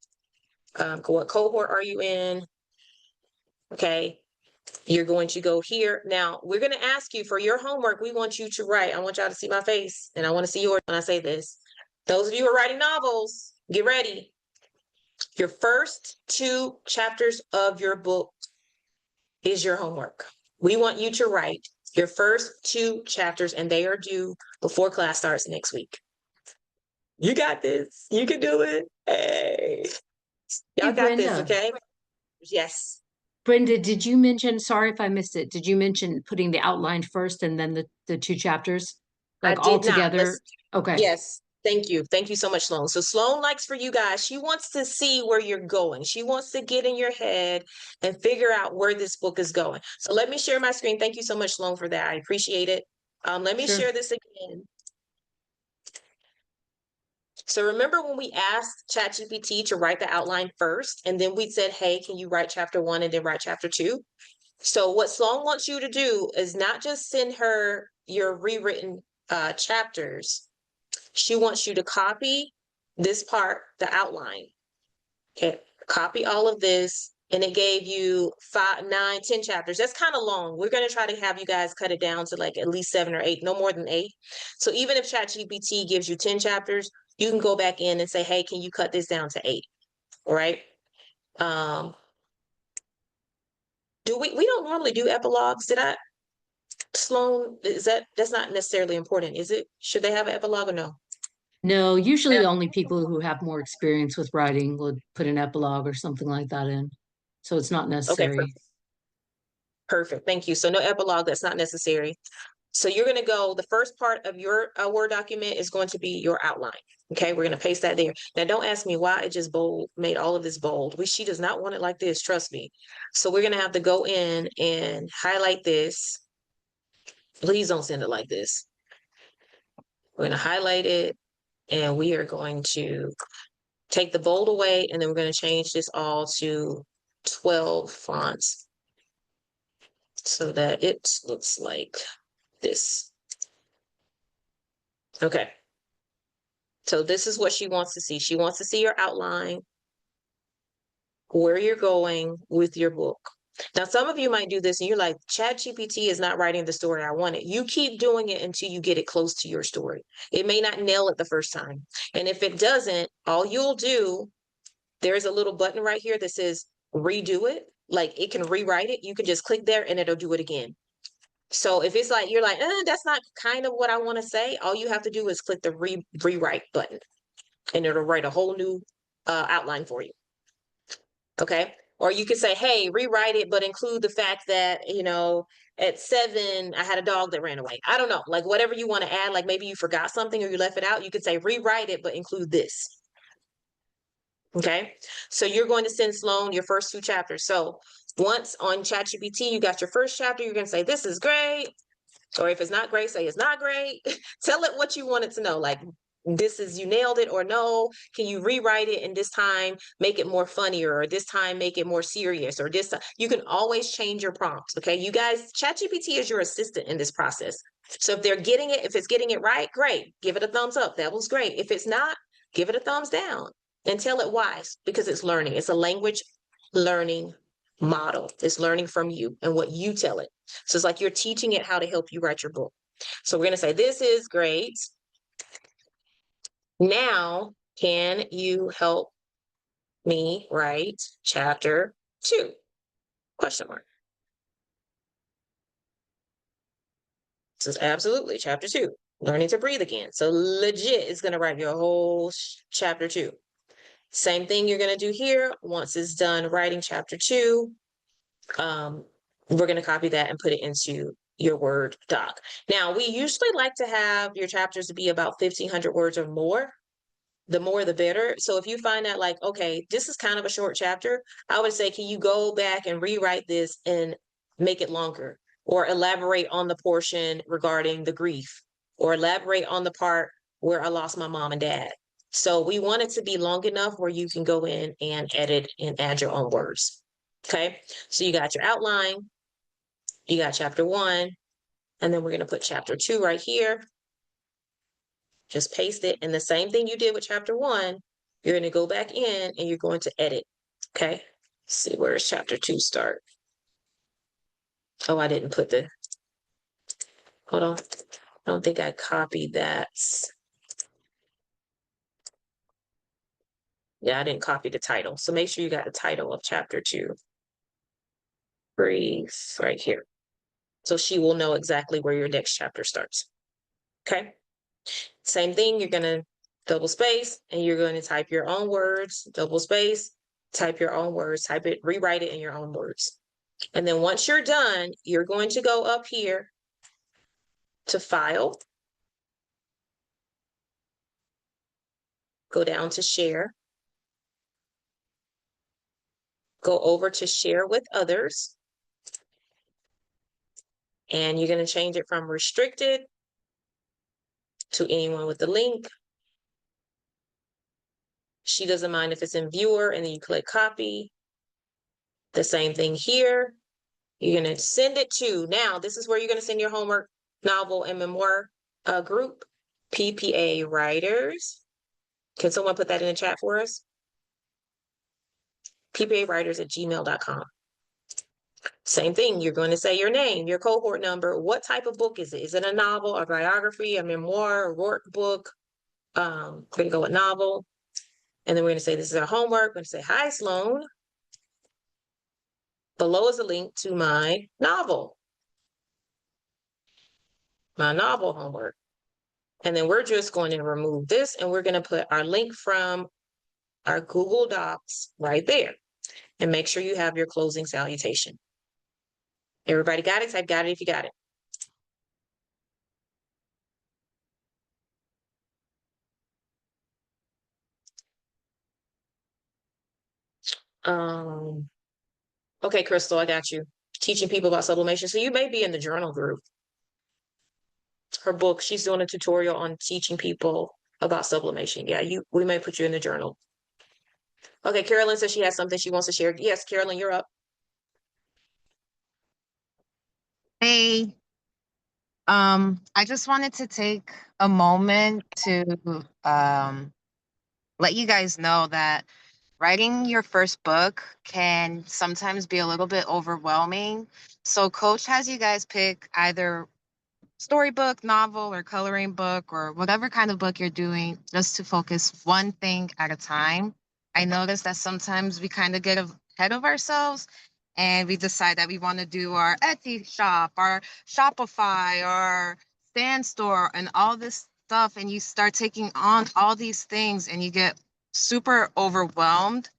What cohort are you in? Okay. You're going to go here. Now, we're going to ask you for your homework. We want you to write. I want y'all to see my face, and I want to see yours when I say this. Those of you who are writing novels, get ready. Your first 2 chapters of your book is your homework. We want you to write your first 2 chapters, and they are due before class starts next week. You got this. You can do it. Hey. Y'all Hey, got this, Brenda. okay? Yes. Brenda, did you mention, sorry if I missed it, did you mention putting the outline first and then the 2 chapters? Like I all did not. together? Okay. Yes. Thank you. Thank you so much, Sloan. So Sloan likes for you guys, she wants to see where you're going. She wants to get in your head and figure out where this book is going. So let me share my screen. Thank you so much, Sloan, for that. I appreciate it. Let me Sure. share this again. So remember when we asked ChatGPT to write the outline first, and then we said, hey, can you write chapter 1 and then write chapter 2? So what Sloan wants you to do is not just send her your rewritten chapters. She wants you to copy this part, the outline. Okay, copy all of this. And it gave you 5, 9, 10 chapters. That's kind of long. We're going to try to have you guys cut it down to like at least 7 or 8, no more than 8. So even if ChatGPT gives you 10 chapters, you can go back in and say, hey, can you cut this down to 8? All right. We don't normally do epilogues. Did I, Sloan, that's not necessarily important, is it? Should they have an epilogue or no? No, usually only people who have more experience with writing would put an epilogue or something like that in. So it's not Okay, necessary. perfect. Thank you. So no epilogue, that's not necessary. So you're going to go, the first part of your Word document is going to be your outline. Okay, we're going to paste that there. Now, don't ask me why it just made all of this bold. She does not want it like this, trust me. So we're going to have to go in and highlight this. Please don't send it like this. We're going to highlight it, and we are going to take the bold away, and then we're going to change this all to 12 fonts so that it looks like this. Okay. So this is what she wants to see. She wants to see your outline, where you're going with your book. Now, some of you might do this and you're like, ChatGPT is not writing the story I wanted. You keep doing it until you get it close to your story. It may not nail it the first time. And if it doesn't, all you'll do, there's a little button right here that says redo it. Like it can rewrite it. You can just click there and it'll do it again. So if it's like, you're like, that's not kind of what I want to say. All you have to do is click the rewrite button and it'll write a whole new outline for you. Okay. Or you could say, hey, rewrite it, but include the fact that, at 7, I had a dog that ran away. I don't know, like whatever you want to add, like maybe you forgot something or you left it out. You could say rewrite it, but include this. Okay. So you're going to send Sloan your first 2 chapters. So once on ChatGPT, you got your first chapter, you're going to say, this is great. Or if it's not great, say it's not great. Tell it what you want it to know. Like, this is, you nailed it, or no, can you rewrite it and this time make it more funnier, or this time make it more serious, or this time. You can always change your prompts. Okay. You guys, ChatGPT is your assistant in this process. So if if it's getting it right, great. Give it a thumbs up. That was great. If it's not, give it a thumbs down. And tell it why, because it's learning. It's a language learning model. It's learning from you and what you tell it. So it's like you're teaching it how to help you write your book. So we're going to say, this is great. Now, can you help me write chapter 2? Question mark. This is absolutely chapter 2, learning to breathe again. So legit is going to write your whole chapter 2. Same thing you're going to do here. Once it's done writing chapter 2, we're going to copy that and put it into your Word doc. Now, we usually like to have your chapters to be about 1,500 words or more. The more, the better. So if you find that like, okay, this is kind of a short chapter, I would say, can you go back and rewrite this and make it longer, or elaborate on the portion regarding the grief, or elaborate on the part where I lost my mom and dad. So we want it to be long enough where you can go in and edit and add your own words. Okay, so you got your outline, you got chapter 1, and then we're going to put chapter 2 right here. Just paste it. And the same thing you did with chapter 1, you're going to go back in and you're going to edit. Okay. Let's see, where does chapter 2 start? Oh, I didn't put the, hold on. I don't think I copied that. Yeah, I didn't copy the title. So make sure you got the title of chapter 2. Breathe right here. So she will know exactly where your next chapter starts. Okay. Same thing, you're going to double space and you're going to type your own words, double space, type your own words, type it, rewrite it in your own words. And then once you're done, you're going to go up here to File, go down to Share, go over to Share with Others, and you're going to change it from restricted to anyone with the link. She doesn't mind if it's in Viewer, and then you click Copy. The same thing here. You're going to send it to, now this is where you're going to send your homework, novel, and memoir group, PPA Writers. Can someone put that in the chat for us? PPAwriters@gmail.com. Same thing, you're going to say your name, your cohort number, what type of book is it? Is it a novel, a biography, a memoir, a workbook? We're going to go with novel. And then we're going to say, this is our homework. We're going to say, hi, Sloan. Below is a link to my novel homework. And then we're just going to remove this and we're going to put our link from our Google Docs right there. And make sure you have your closing salutation. Everybody got it? Type got it if you got it. Okay, Crystal, I got you. Teaching people about sublimation. So you may be in the journal group. Her book, she's doing a tutorial on teaching people about sublimation. Yeah, we may put you in the journal. Okay, Carolyn says she has something she wants to share. Yes, Carolyn, you're up. Hey, I just wanted to take a moment to let you guys know that writing your first book can sometimes be a little bit overwhelming. So Coach has you guys pick either storybook, novel, or coloring book, or whatever kind of book you're doing, just to focus one thing at a time. I noticed that sometimes we kind of get ahead of ourselves and we decide that we want to do our Etsy shop, our Shopify, our stand store, and all this stuff. And you start taking on all these things and you get super overwhelmed.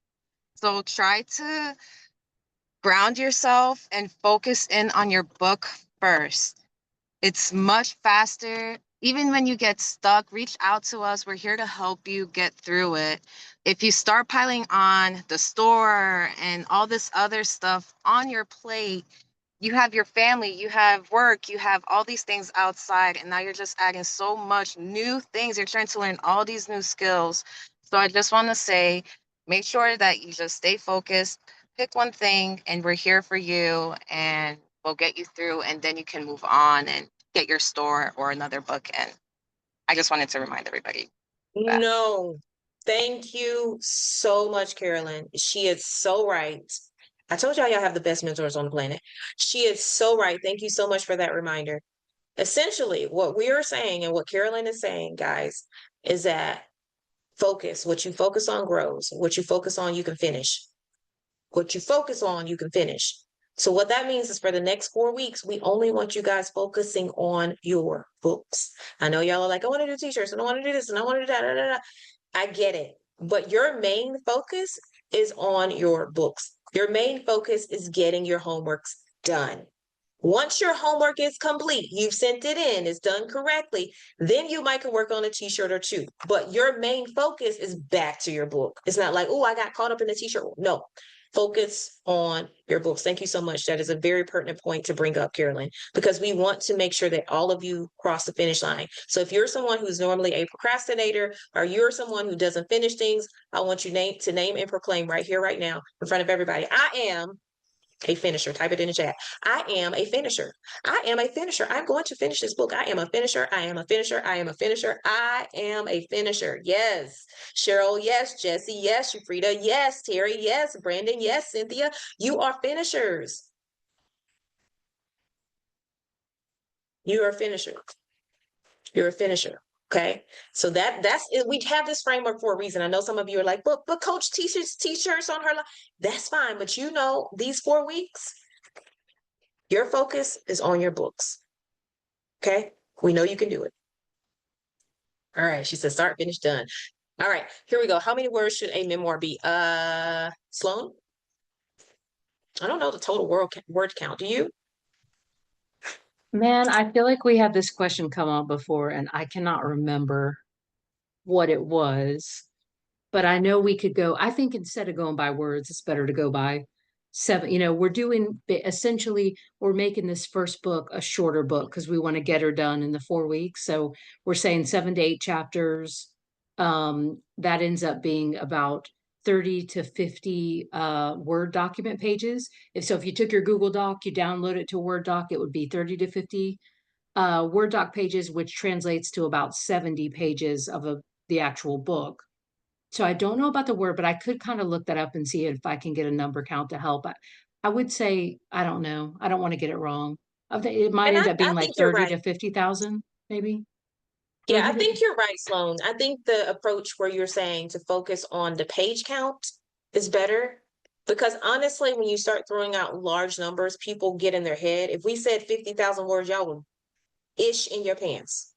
So try to ground yourself and focus in on your book first. It's much faster. Even when you get stuck, reach out to us. We're here to help you get through it. If you start piling on the store and all this other stuff on your plate, you have your family, you have work, you have all these things outside, and now you're just adding so much new things. You're trying to learn all these new skills. So I just want to say, make sure that you just stay focused, pick one thing, and we're here for you, and we'll get you through, and then you can move on and get your store or another book in. I just wanted to remind everybody that. No, Thank you so much, Carolyn. She is so right. I told y'all have the best mentors on the planet. She is so right. Thank you so much for that reminder. Essentially, what we are saying and what Carolyn is saying, guys, is that focus. What you focus on grows. What you focus on, you can finish. What you focus on, you can finish. So what that means is for the next 4 weeks, we only want you guys focusing on your books. I know y'all are like, I want to do t-shirts and I want to do this and I want to do that. I get it. But your main focus is on your books. Your main focus is getting your homeworks done. Once your homework is complete, you've sent it in, it's done correctly, then you might can work on a t-shirt or two. But your main focus is back to your book. It's not like, oh, I got caught up in the t-shirt. No, focus on your books. Thank you so much. That is a very pertinent point to bring up, Carolyn, because we want to make sure that all of you cross the finish line. So if you're someone who's normally a procrastinator or you're someone who doesn't finish things, I want you to name and proclaim right here, right now, in front of everybody. I am a finisher. Type it in the chat. I am a finisher. I am a finisher. I'm going to finish this book. I am a finisher. I am a finisher. I am a finisher. I am a finisher. Yes. Cheryl, yes. Jesse, yes. Frida, yes. Terry, yes. Brandon, yes. Cynthia, you are finishers. You are a finisher. You're a finisher. Okay. So that's it. We have this framework for a reason. I know some of you are like, but coach t-shirts on her. That's fine. But you know, these 4 weeks, your focus is on your books. Okay. We know you can do it. All right. She said, start, finish, done. All right. Here we go. How many words should a memoir be? Sloan? I don't know the total word count. Do you? Man, I feel like we had this question come up before and I cannot remember what it was, but I know we could go, I think instead of going by words, it's better to go by 7. We're doing essentially, we're making this first book a shorter book because we want to get her done in the 4 weeks. So we're saying 7 to 8 chapters. That ends up being about 30 to 50 Word document pages. If you took your Google Doc, you download it to a Word doc, it would be 30 to 50 Word doc pages, which translates to about 70 pages of the actual book. So I don't know about the word, but I could kind of look that up and see if I can get a number count to help. I would say, I don't know. I don't want to get it wrong. It might end up being like 30 to 50,000, maybe. Yeah, I think you're right, Sloan. I think the approach where you're saying to focus on the page count is better because honestly, when you start throwing out large numbers, people get in their head. If we said 50,000 words, y'all would ish in your pants.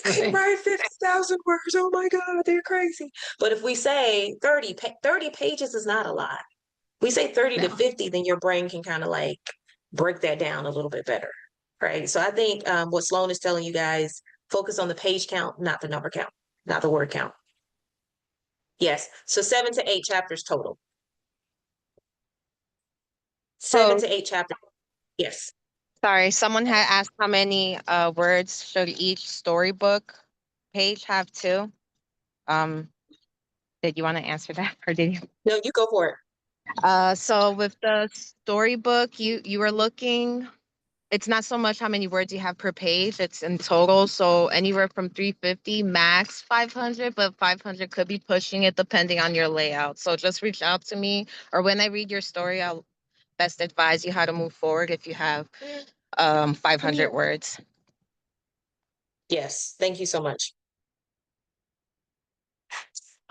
Okay. Write 50,000 words. Oh my God, they're crazy. But if we say 30 pages is not a lot. We say 30 to 50, then your brain can kind of like break that down a little bit better. Right. So I think what Sloan is telling you guys, focus on the page count, not the number count, not the word count. Yes. So 7 to 8 chapters total. 7 to 8 chapters. Yes. Sorry, someone had asked how many words should each storybook page have too. Did you want to answer that or did you? No, you go for it. So with the storybook, you were looking, it's not so much how many words you have per page, it's in total. So anywhere from 350, max 500, but 500 could be pushing it depending on your layout. So just reach out to me, or when I read your story, I'll best advise you how to move forward if you have 500 words. Yes. Thank you so much.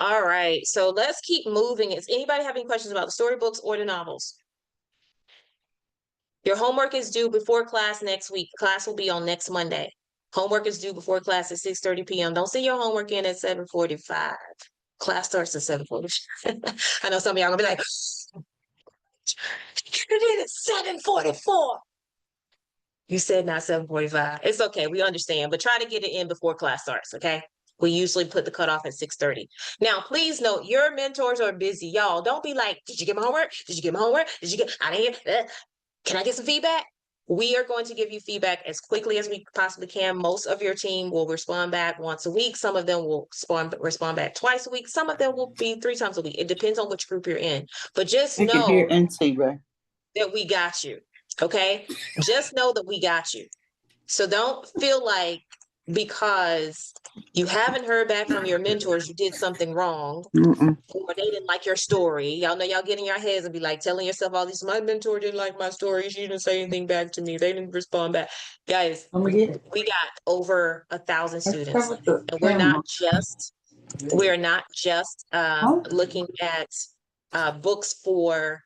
All right. So let's keep moving. Is anybody have any questions about the storybooks or the novels? Your homework is due before class next week. Class will be on next Monday. Homework is due before class at 6:30 p.m. Don't send your homework in at 7:45. Class starts at 7:45. I know some of y'all gonna be like, get it in at 7:44. You said not 7:45. It's okay, we understand, but try to get it in before class starts, okay? We usually put the cutoff at 6:30. Now, please note, your mentors are busy. Y'all, don't be like, did you get my homework? Did you get my homework? Did you get out of here? Can I get some feedback? We are going to give you feedback as quickly as we possibly can. Most of your team will respond back once a week. Some of them will respond back twice a week. Some of them will be 3 times a week. It depends on which group you're in. But just know that we got you, okay? Just know that we got you. So don't feel like because you haven't heard back from your mentors, you did something wrong, or they didn't like your story. Y'all know y'all get in your heads and be like telling yourself all these, my mentor didn't like my story. She didn't say anything back to me. They didn't respond back. Guys, we got over 1,000 students. And we're not just looking at books for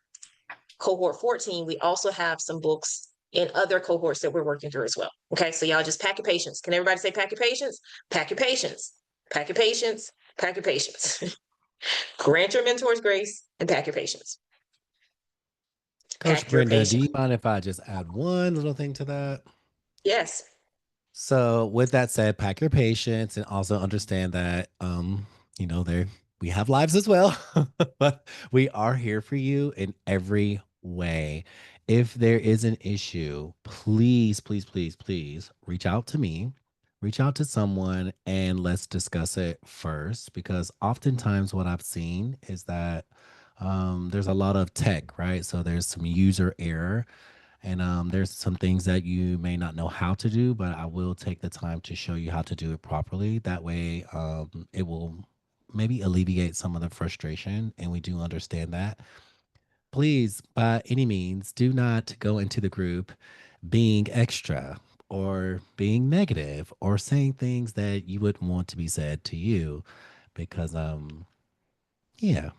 cohort 14. We also have some books in other cohorts that we're working through as well. Okay, so y'all just pack your patience. Can everybody say pack your patience? Pack your patience. Pack your patience. Pack your patience. Grant your mentors grace and pack your patience. Coach Pack your Brenda, do patience. you mind if I just add one little thing to that? Yes. So with that said, pack your patience and also understand that you know, we have lives as well, but we are here for you in every way. If there is an issue, please, please, please, please reach out to me, reach out to someone, and let's discuss it first. Because oftentimes what I've seen is that there's a lot of tech, right? So there's some user error. And there's some things that you may not know how to do, but I will take the time to show you how to do it properly. That way, it will maybe alleviate some of the frustration. And we do understand that. Please, by any means, do not go into the group being extra or being negative or saying things that you wouldn't want to be said to you because, yeah,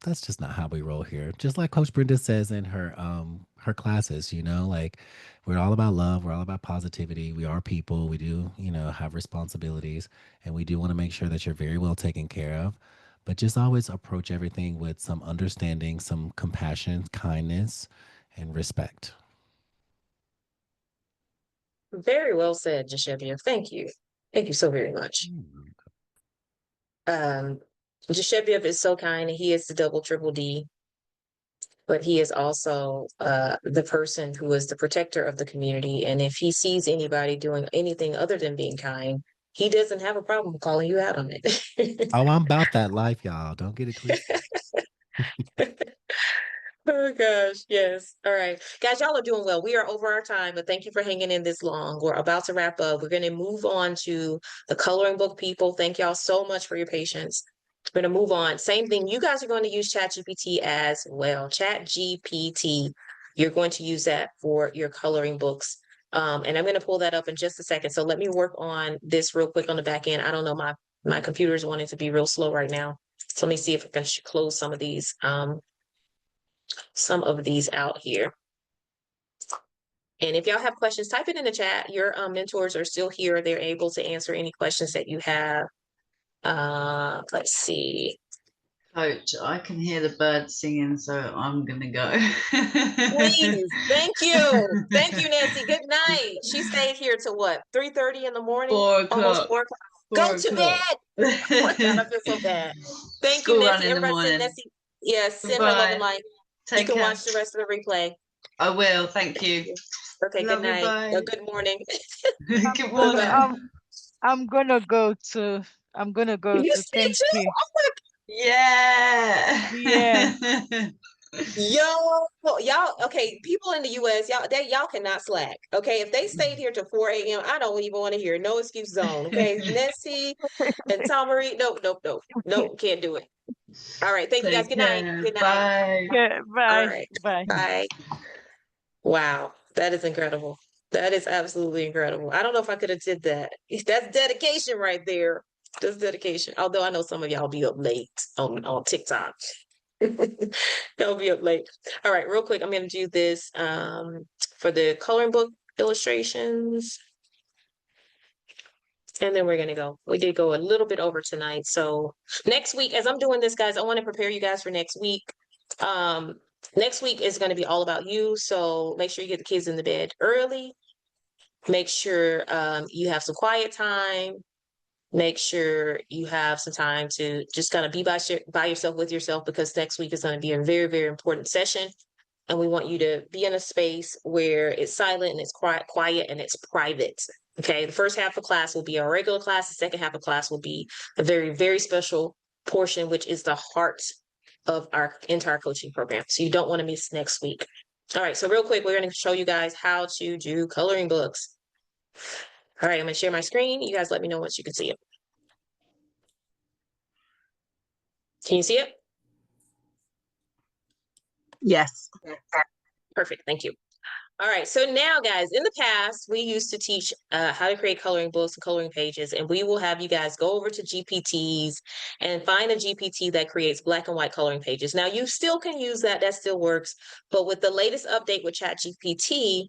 that's just not how we roll here. Just like Coach Brenda says in her classes, you know, like we're all about love, we're all about positivity. We are people. We do, you know, have responsibilities, and we do want to make sure that you're very well taken care of. But just always approach everything with some understanding, some compassion, kindness, and respect. Very well said, Jashevia. Thank you. Thank you so very much. Jashevia is so kind, and he is the double triple D, but he is also the person who is the protector of the community. And if he sees anybody doing anything other than being kind, he doesn't have a problem calling you out on it. Oh, I'm about that life, y'all. Don't get it twisted. Oh gosh, yes. All right. Guys, y'all are doing well. We are over our time, but thank you for hanging in this long. We're about to wrap up. We're going to move on to the coloring book people. Thank y'all so much for your patience. We're going to move on. Same thing. You guys are going to use ChatGPT as well. ChatGPT. You're going to use that for your coloring books. And I'm going to pull that up in just a second. So let me work on this real quick on the back end. I don't know, my computer is wanting to be real slow right now. So let me see if I can close some of these out here. And if y'all have questions, type it in the chat. Your mentors are still here. They're able to answer any questions that you have. Let's see. Coach, I can hear the birds singing, so I'm gonna go. Please, thank you. Thank you, Nancy. Good night. She stayed here till what? 3:30 in the morning? 4 Almost o'clock. 4 o'clock. Go to bed. Oh my God, I feel so bad. Thank you, School run Nancy. in the Everybody send morning. Nancy. Yes, send her love and Bye. light. You Take can care. watch the rest of the replay. I will. Thank you. Okay, Love good you. night. Bye. Good morning. Good morning. I'm gonna go to. I'm gonna go You to. see Thank too? you. Oh my Yeah. Yeah. Yo, y'all, okay, people in the US, y'all cannot slack. Okay. If they stayed here till 4 a.m., I don't even want to hear no excuse zone. Okay. Nessie and Tamari, nope, can't do it. All right. Thank you guys. Take Good night. care. Good night. Bye. Yeah. All Bye. right. Bye. Bye. Wow. That is incredible. That is absolutely incredible. I don't know if I could have did that. That's dedication right there. That's dedication. Although I know some of y'all be up late on TikTok. They'll be up late. All right, real quick, I'm going to do this for the coloring book illustrations. And then we're going to go. We did go a little bit over tonight. So next week, as I'm doing this, guys, I want to prepare you guys for next week. Next week is going to be all about you. So make sure you get the kids in the bed early. Make sure you have some quiet time. Make sure you have some time to just kind of be by yourself with yourself, because next week is going to be a very, very important session. And we want you to be in a space where it's silent and it's quiet and it's private. Okay. The first half of class will be our regular class. The second half of class will be a very, very special portion, which is the heart of our entire coaching program. So you don't want to miss next week. All right. So real quick, we're going to show you guys how to do coloring books. All right, I'm gonna share my screen. You guys let me know once you can see it. Can you see it? Yes. Perfect, thank you. All right, so now guys, in the past, we used to teach how to create coloring books and coloring pages, and we will have you guys go over to GPTs and find a GPT that creates black and white coloring pages. Now, you still can use that, that still works, but with the latest update with ChatGPT,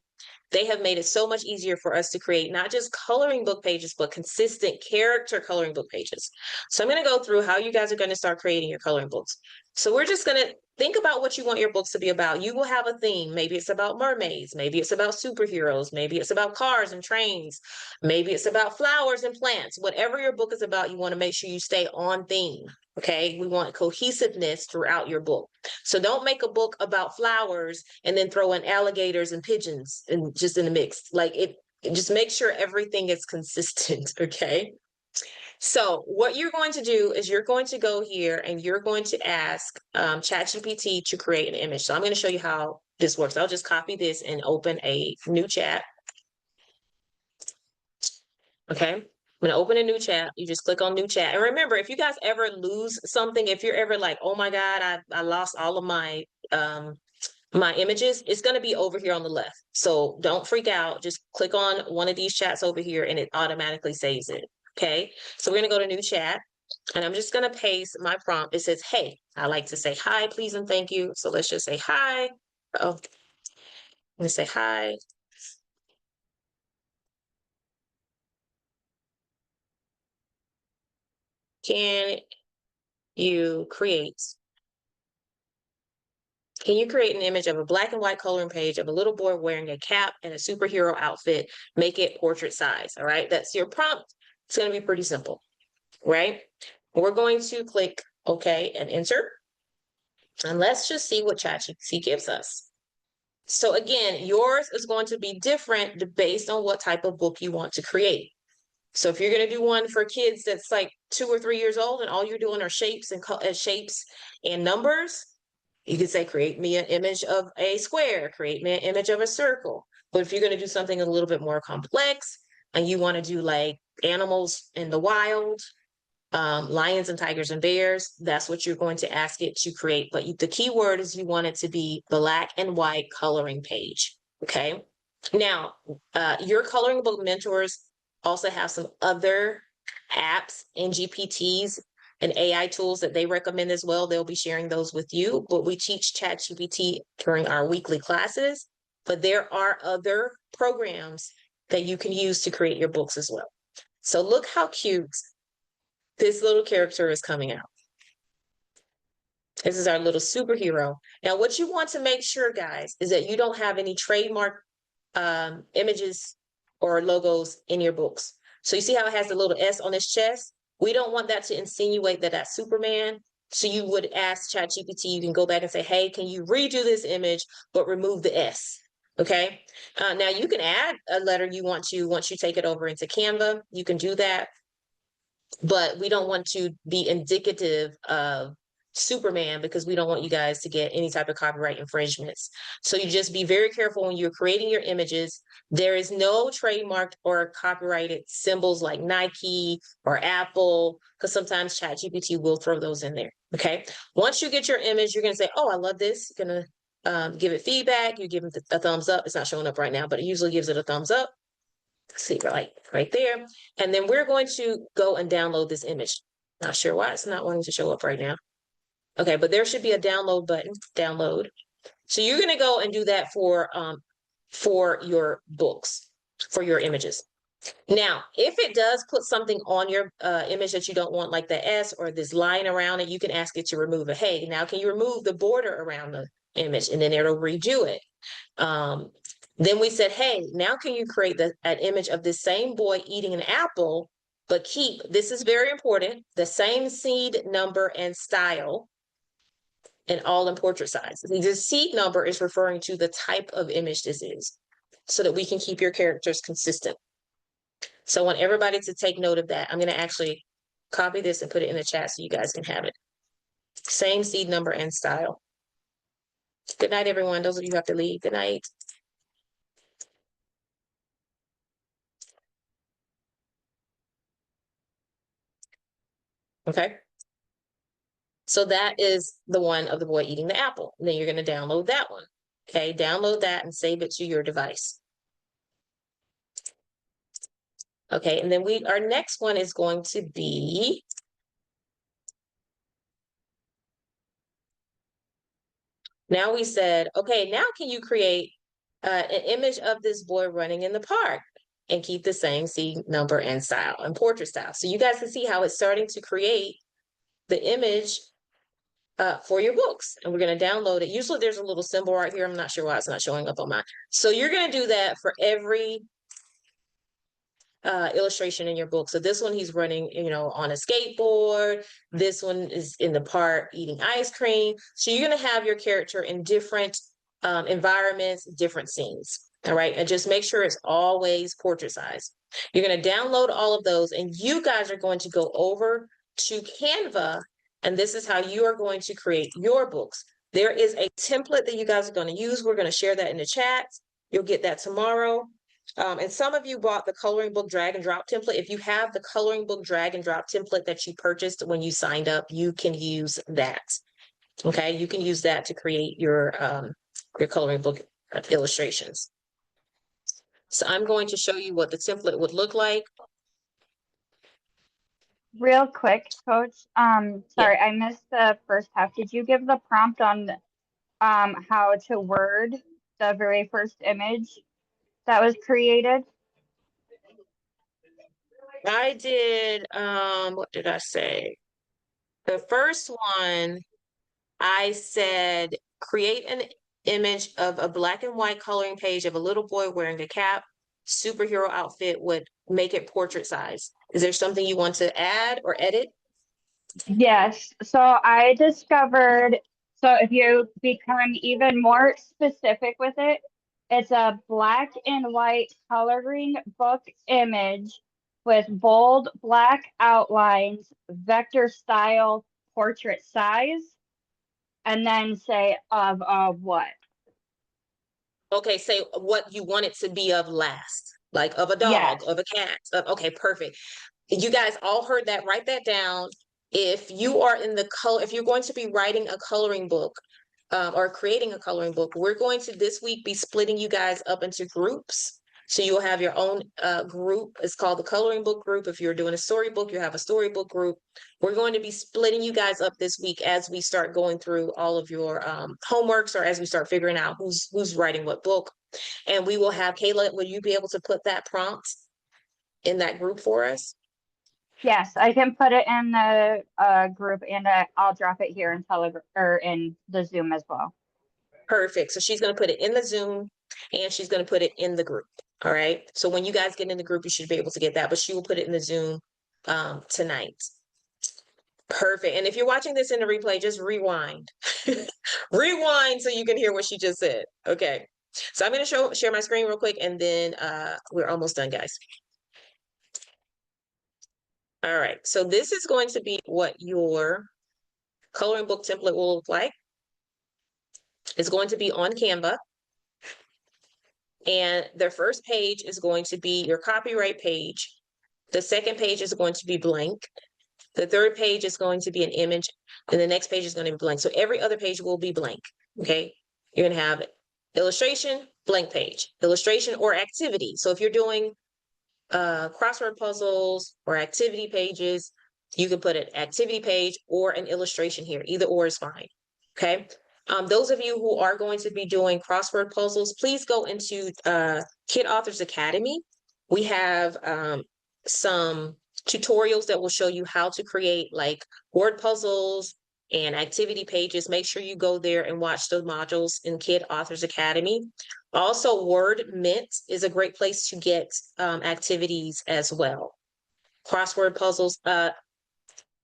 they have made it so much easier for us to create not just coloring book pages, but consistent character coloring book pages. So I'm gonna go through how you guys are gonna start creating your coloring books. So we're just gonna think about what you want your books to be about. You will have a theme. Maybe it's about mermaids. Maybe it's about superheroes. Maybe it's about cars and trains. Maybe it's about flowers and plants. Whatever your book is about, you want to make sure you stay on theme. Okay. We want cohesiveness throughout your book. So don't make a book about flowers and then throw in alligators and pigeons and just in the mix. Like it just make sure everything is consistent. Okay. So what you're going to do is you're going to go here and you're going to ask ChatGPT to create an image. So I'm going to show you how this works. I'll just copy this and open a new chat. Okay. I'm going to open a new chat. You just click on new chat. And remember, if you guys ever lose something, if you're ever like, oh my God, I lost all of my my images, it's going to be over here on the left. So don't freak out. Just click on one of these chats over here and it automatically saves it. Okay. So we're going to go to new chat. And I'm just going to paste my prompt. It says, hey, I like to say hi, please, and thank you. So let's just say hi. Oh, I'm going to say hi. Can you create an image of a black and white coloring page of a little boy wearing a cap and a superhero outfit? Make it portrait size. All right. That's your prompt. It's going to be pretty simple, right? We're going to click OK and enter. And let's just see what ChatGPT gives us. So again, yours is going to be different based on what type of book you want to create. So if you're going to do one for kids that's like 2 or 3 years old and all you're doing are shapes and numbers, you can say, create me an image of a square, create me an image of a circle. But if you're going to do something a little bit more complex and you want to do like animals in the wild, lions and tigers and bears, that's what you're going to ask it to create. But the key word is you want it to be black and white coloring page. Okay. Now, your coloring book mentors also have some other apps and GPTs and AI tools that they recommend as well. They'll be sharing those with you, but we teach ChatGPT during our weekly classes. But there are other programs that you can use to create your books as well. So look how cute this little character is coming out. This is our little superhero. Now, what you want to make sure, guys, is that you don't have any trademark images or logos in your books. So you see how it has the little S on his chest? We don't want that to insinuate that that's Superman. So you would ask ChatGPT, you can go back and say, hey, can you redo this image, but remove the S? Okay. Now you can add a letter you want to once you take it over into Canva. You can do that. But we don't want to be indicative of Superman because we don't want you guys to get any type of copyright infringements. So you just be very careful when you're creating your images. There is no trademarked or copyrighted symbols like Nike or Apple, because sometimes ChatGPT will throw those in there. Okay. Once you get your image, you're going to say, oh, I love this. You're going to give it feedback. You give it a thumbs up. It's not showing up right now, but it usually gives it a thumbs up. See, right there. And then we're going to go and download this image. Not sure why it's not wanting to show up right now. Okay, but there should be a download button, download. So you're going to go and do that for your books, for your images. Now, if it does put something on your image that you don't want, like the S or this line around it, you can ask it to remove it. Hey, now can you remove the border around the image? And then it'll redo it. Then we said, hey, now can you create an image of this same boy eating an apple, but keep, this is very important, the same seed number and style and all in portrait size. The seed number is referring to the type of image this is so that we can keep your characters consistent. So I want everybody to take note of that. I'm going to actually copy this and put it in the chat so you guys can have it. Same seed number and style. Good night, everyone. Those of you who have to leave, good night. Okay. So that is the one of the boy eating the apple. And then you're going to download that one. Okay, download that and save it to your device. Okay, and then our next one is going to be now we said, okay, now can you create an image of this boy running in the park and keep the same seed number and style and portrait style. So you guys can see how it's starting to create the image for your books. And we're going to download it. Usually there's a little symbol right here. I'm not sure why it's not showing up on mine. So you're going to do that for every illustration in your book. So this one he's running, on a skateboard. This one is in the park eating ice cream. So you're going to have your character in different environments, different scenes. All right. And just make sure it's always portrait size. You're going to download all of those and you guys are going to go over to Canva. And this is how you are going to create your books. There is a template that you guys are going to use. We're going to share that in the chat. You'll get that tomorrow. And some of you bought the coloring book drag and drop template. If you have the coloring book drag and drop template that you purchased when you signed up, you can use that. Okay, you can use that to create your coloring book illustrations. So I'm going to show you what the template would look like. Real quick, Coach. Sorry, I missed the first half. Did you give the prompt on how to word the very first image that was created? I did, what did I say? The first one, I said, create an image of a black and white coloring page of a little boy wearing a cap, superhero outfit, would make it portrait size. Is there something you want to add or edit? Yes. So I discovered, so if you become even more specific with it, it's a black and white coloring book image with bold black outlines, vector style, portrait size, and then say of what? Okay, say what you want it to be of last, like of a dog, Yes. of a cat. Okay, perfect. You guys all heard that. Write that down. If you are in the color, if you're going to be writing a coloring book or creating a coloring book, we're going to this week be splitting you guys up into groups. So you'll have your own group. It's called the coloring book group. If you're doing a storybook, you have a storybook group. We're going to be splitting you guys up this week as we start going through all of your homeworks or as we start figuring out who's writing what book. And we will have, Kayla, will you be able to put that prompt in that group for us? Yes, I can put it in the group and I'll drop it here in Telegram or in the Zoom as well. Perfect. So she's going to put it in the Zoom and she's going to put it in the group. All right. So when you guys get in the group, you should be able to get that, but she will put it in the Zoom tonight. Perfect. And if you're watching this in the replay, just rewind. Rewind so you can hear what she just said. Okay. So I'm going to share my screen real quick and then we're almost done, guys. All right. So this is going to be what your coloring book template will look like. It's going to be on Canva. And the first page is going to be your copyright page. The second page is going to be blank. The third page is going to be an image. And the next page is going to be blank. So every other page will be blank. Okay. You're going to have illustration, blank page, illustration or activity. So if you're doing crossword puzzles or activity pages, you can put an activity page or an illustration here. Either or is fine. Okay. Those of you who are going to be doing crossword puzzles, please go into Kid Authors Academy. We have some tutorials that will show you how to create like word puzzles and activity pages. Make sure you go there and watch those modules in Kid Authors Academy. Also, Word Mint is a great place to get activities as well. Crossword puzzles.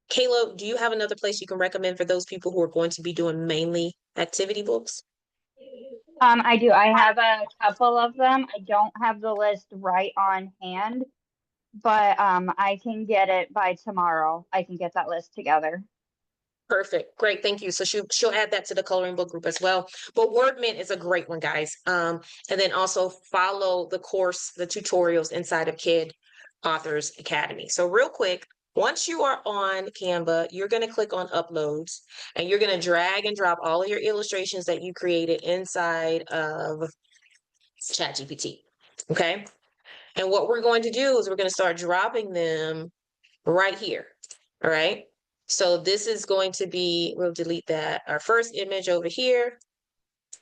Kayla, do you have another place you can recommend for those people who are going to be doing mainly activity books? I do. I have a couple of them. I don't have the list right on hand, but I can get it by tomorrow. I can get that list together. Perfect. Great. Thank you. So she'll add that to the coloring book group as well. But Word Mint is a great one, guys. And then also follow the course, the tutorials inside of Kid Authors Academy. So real quick, Once you are on Canva, you're going to click on uploads and you're going to drag and drop all of your illustrations that you created inside of ChatGPT. Okay. And what we're going to do is we're going to start dropping them right here. All right. So this is going to be, we'll delete that, our first image over here.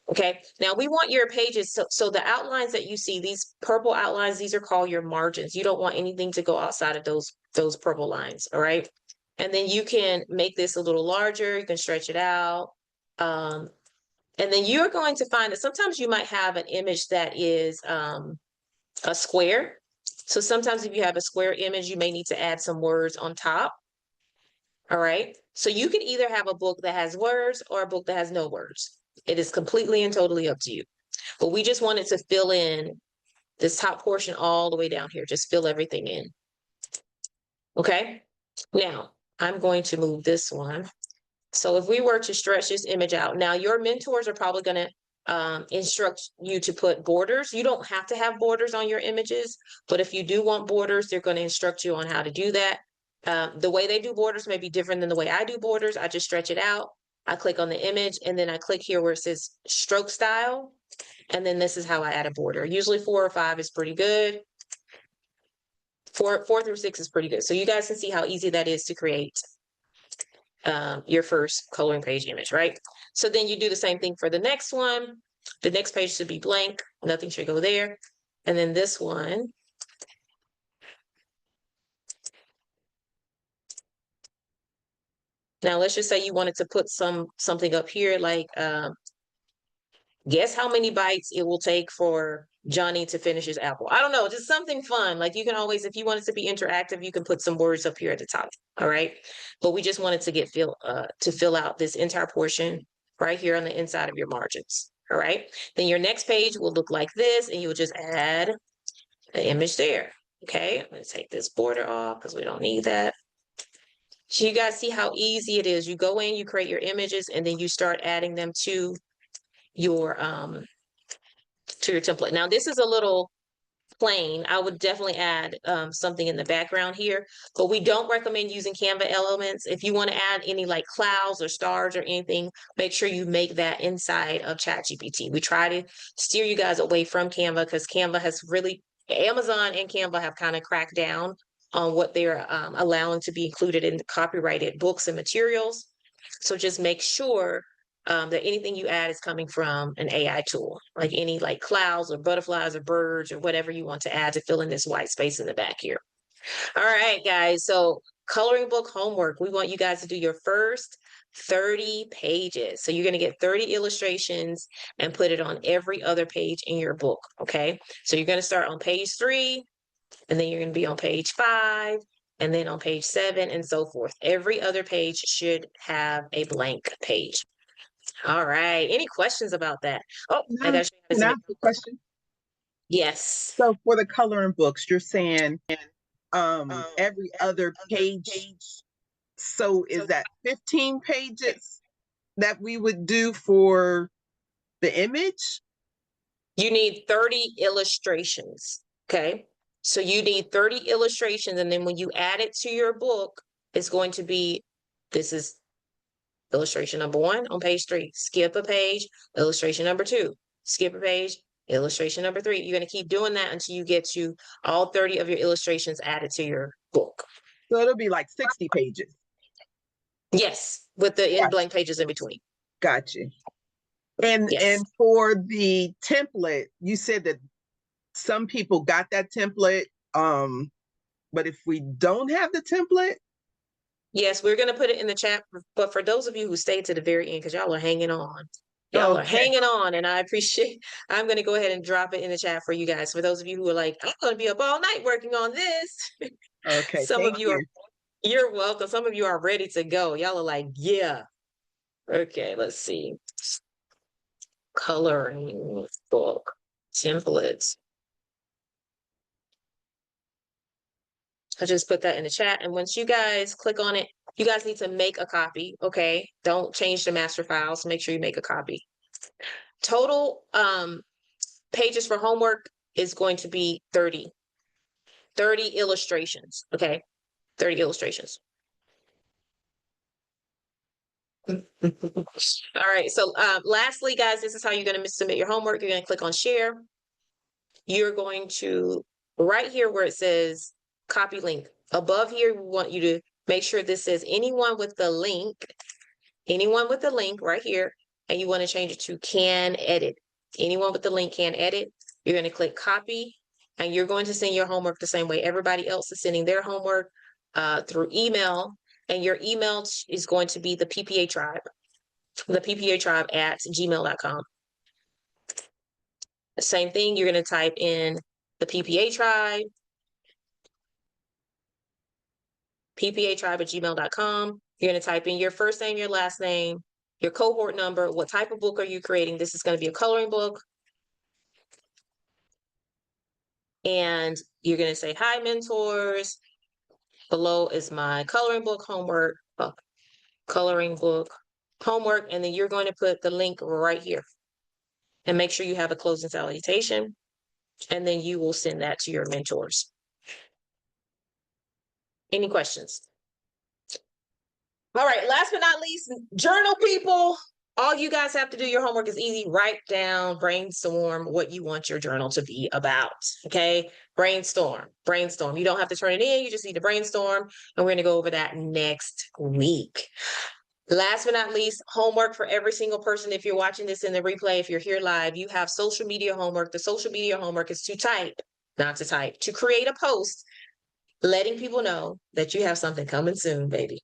Okay, now we want your pages, so the outlines that you see, these purple outlines, these are called your margins. You don't want anything to go outside of those purple lines, all right? And then you can make this a little larger, you can stretch it out. And then you're going to find that sometimes you might have an image that is a square. So sometimes if you have a square image, you may need to add some words on top. All right, so you can either have a book that has words or a book that has no words. It is completely and totally up to you. But we just wanted to fill in this top portion all the way down here, just fill everything in. Okay, now I'm going to move this one. So if we were to stretch this image out, now your mentors are probably going to instruct you to put borders. You don't have to have borders on your images, but if you do want borders, they're going to instruct you on how to do that. The way they do borders may be different than the way I do borders. I just stretch it out. I click on the image and then I click here where it says stroke style. And then this is how I add a border. Usually 4 or 5 is pretty good. 4 through 6 is pretty good. So you guys can see how easy that is to create your first coloring page image, right? So then you do the same thing for the next one. The next page should be blank. Nothing should go there. And then this one. Now let's just say you wanted to put something up here like guess how many bites it will take for Johnny to finish his apple. I don't know, just something fun. Like you can always, if you want it to be interactive, you can put some words up here at the top. All right. But we just wanted to fill out this entire portion right here on the inside of your margins. All right. Then your next page will look like this, and you'll just add the image there. Okay. I'm going to take this border off because we don't need that. So you guys see how easy it is. You go in, you create your images, and then you start adding them to your template. Now this is a little plain. I would definitely add something in the background here, but we don't recommend using Canva elements. If you want to add any like clouds or stars or anything, make sure you make that inside of ChatGPT. We try to steer you guys away from Canva because Canva has really, Amazon and Canva have kind of cracked down on what they're allowing to be included in the copyrighted books and materials. So just make sure that anything you add is coming from an AI tool, like any like clouds or butterflies or birds or whatever you want to add to fill in this white space in the back here. All right, guys. So coloring book homework, we want you guys to do your first 30 pages. So you're going to get 30 illustrations and put it on every other page in your book. Okay. So you're going to start on page 3, and then you're going to be on page 5, and then on page 7, and so forth. Every other page should have a blank page. All right. Any questions about that? Oh, I got Can I ask a question? Yes. So for the coloring books, you're saying every other page. So is that 15 pages that we would do for the image? You need 30 illustrations. Okay. So you need 30 illustrations. And then when you add it to your book, it's going to be, this is illustration number 1 on page 3, skip a page, illustration number 2, skip a page, illustration number 3. You're going to keep doing that until you get to all 30 of your illustrations added to your book. So it'll be like 60 pages. Yes, with the in blank pages in between. Got you. And Yes. and for the template, you said that some people got that template. But if we don't have the template, Yes, we're going to put it in the chat. But for those of you who stayed to the very end, because y'all are hanging on. Y'all are hanging on, and I appreciate. I'm going to go ahead and drop it in the chat for you guys. For those of you who are like, I'm going to be up all night working on this. okay. Some of you are. You're welcome. Some of you are ready to go. Y'all are like, yeah. Okay, let's see. Coloring book templates. I just put that in the chat. And once you guys click on it, you guys need to make a copy. Okay. Don't change the master files. Make sure you make a copy. Total pages for homework is going to be 30 illustrations. Okay. 30 illustrations. All right, so lastly, guys, this is how you're going to submit your homework. You're going to click on share. You're going to, right here where it says copy link, above here, we want you to make sure this says anyone with the link right here, and you want to change it to can edit. Anyone with the link can edit. You're going to click copy, and you're going to send your homework the same way everybody else is sending their homework through email, and your email is going to be the PPA tribe at gmail.com. Same thing, you're going to type in the PPA tribe at gmail.com. You're going to type in your first name, your last name, your cohort number, what type of book are you creating? This is going to be a coloring book. And you're going to say, hi, mentors. Below is my coloring book homework, and then you're going to put the link right here. And make sure you have a closing salutation, and then you will send that to your mentors. Any questions? All right, last but not least, journal people. All you guys have to do, your homework is easy. Write down, brainstorm what you want your journal to be about, okay? Brainstorm. You don't have to turn it in, you just need to brainstorm, and we're gonna go over that next week. Last but not least, homework for every single person. If you're watching this in the replay, if you're here live, you have social media homework. The social media homework is to create a post letting people know that you have something coming soon, baby.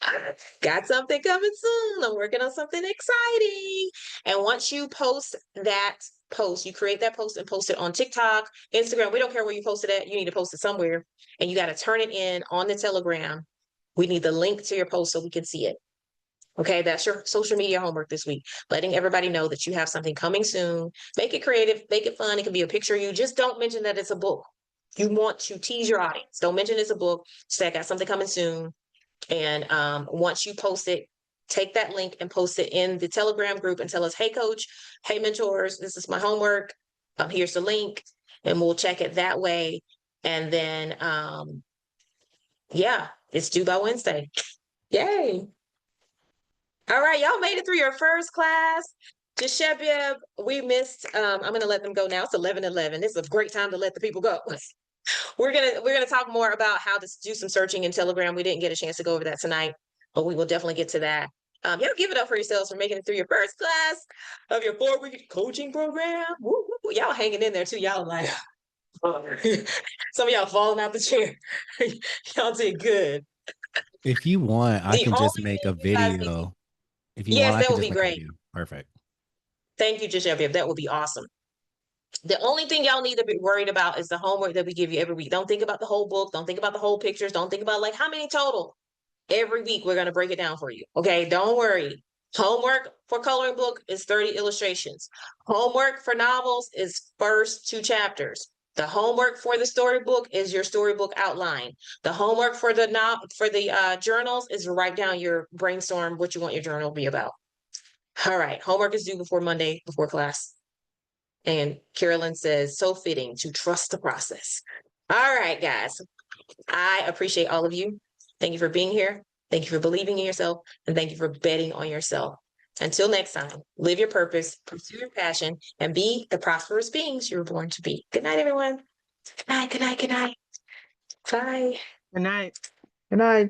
I got something coming soon. I'm working on something exciting. And once you post that post, you create that post and post it on TikTok, Instagram. We don't care where you post it at. You need to post it somewhere. And you got to turn it in on the Telegram. We need the link to your post so we can see it. Okay, that's your social media homework this week. Letting everybody know that you have something coming soon. Make it creative, make it fun. It can be a picture of you. Just don't mention that it's a book. You want to tease your audience. Don't mention it's a book. Say I got something coming soon. And once you post it, take that link and post it in the Telegram group and tell us, hey, coach, hey, mentors, this is my homework. Here's the link, and we'll check it that way. And then, yeah, it's due by Wednesday. Yay. All right, y'all made it through your first class. Jeshebia, we missed, I'm going to let them go now. It's 11:11. It's a great time to let the people go. We're gonna talk more about how to do some searching in Telegram. We didn't get a chance to go over that tonight, but we will definitely get to that. Y'all give it up for yourselves for making it through your first class of your 4-week coaching program. Woo, woo, woo. Y'all hanging in there too. Y'all like, some of y'all falling out the chair. Y'all did good. If you want, I The can just only make thing a you guys need video. If you Yes, want, I that can would just be make a great. video. Perfect. Thank you, Jeshebia. That would be awesome. The only thing y'all need to be worried about is the homework that we give you every week. Don't think about the whole book. Don't think about the whole pictures. Don't think about like how many total. Every week, we're going to break it down for you. Okay, don't worry. Homework for coloring book is 30 illustrations. Homework for novels is first 2 chapters. The homework for the storybook is your storybook outline. The homework for the journals is to write down your brainstorm what you want your journal to be about. All right, homework is due before Monday, before class. And Carolyn says, so fitting to trust the process. All right, guys. I appreciate all of you. Thank you for being here. Thank you for believing in yourself. And thank you for betting on yourself. Until next time, live your purpose, pursue your passion, and be the prosperous beings you were born to be. Good night, everyone. Good night, good night, good night. Bye. Good night. Good night.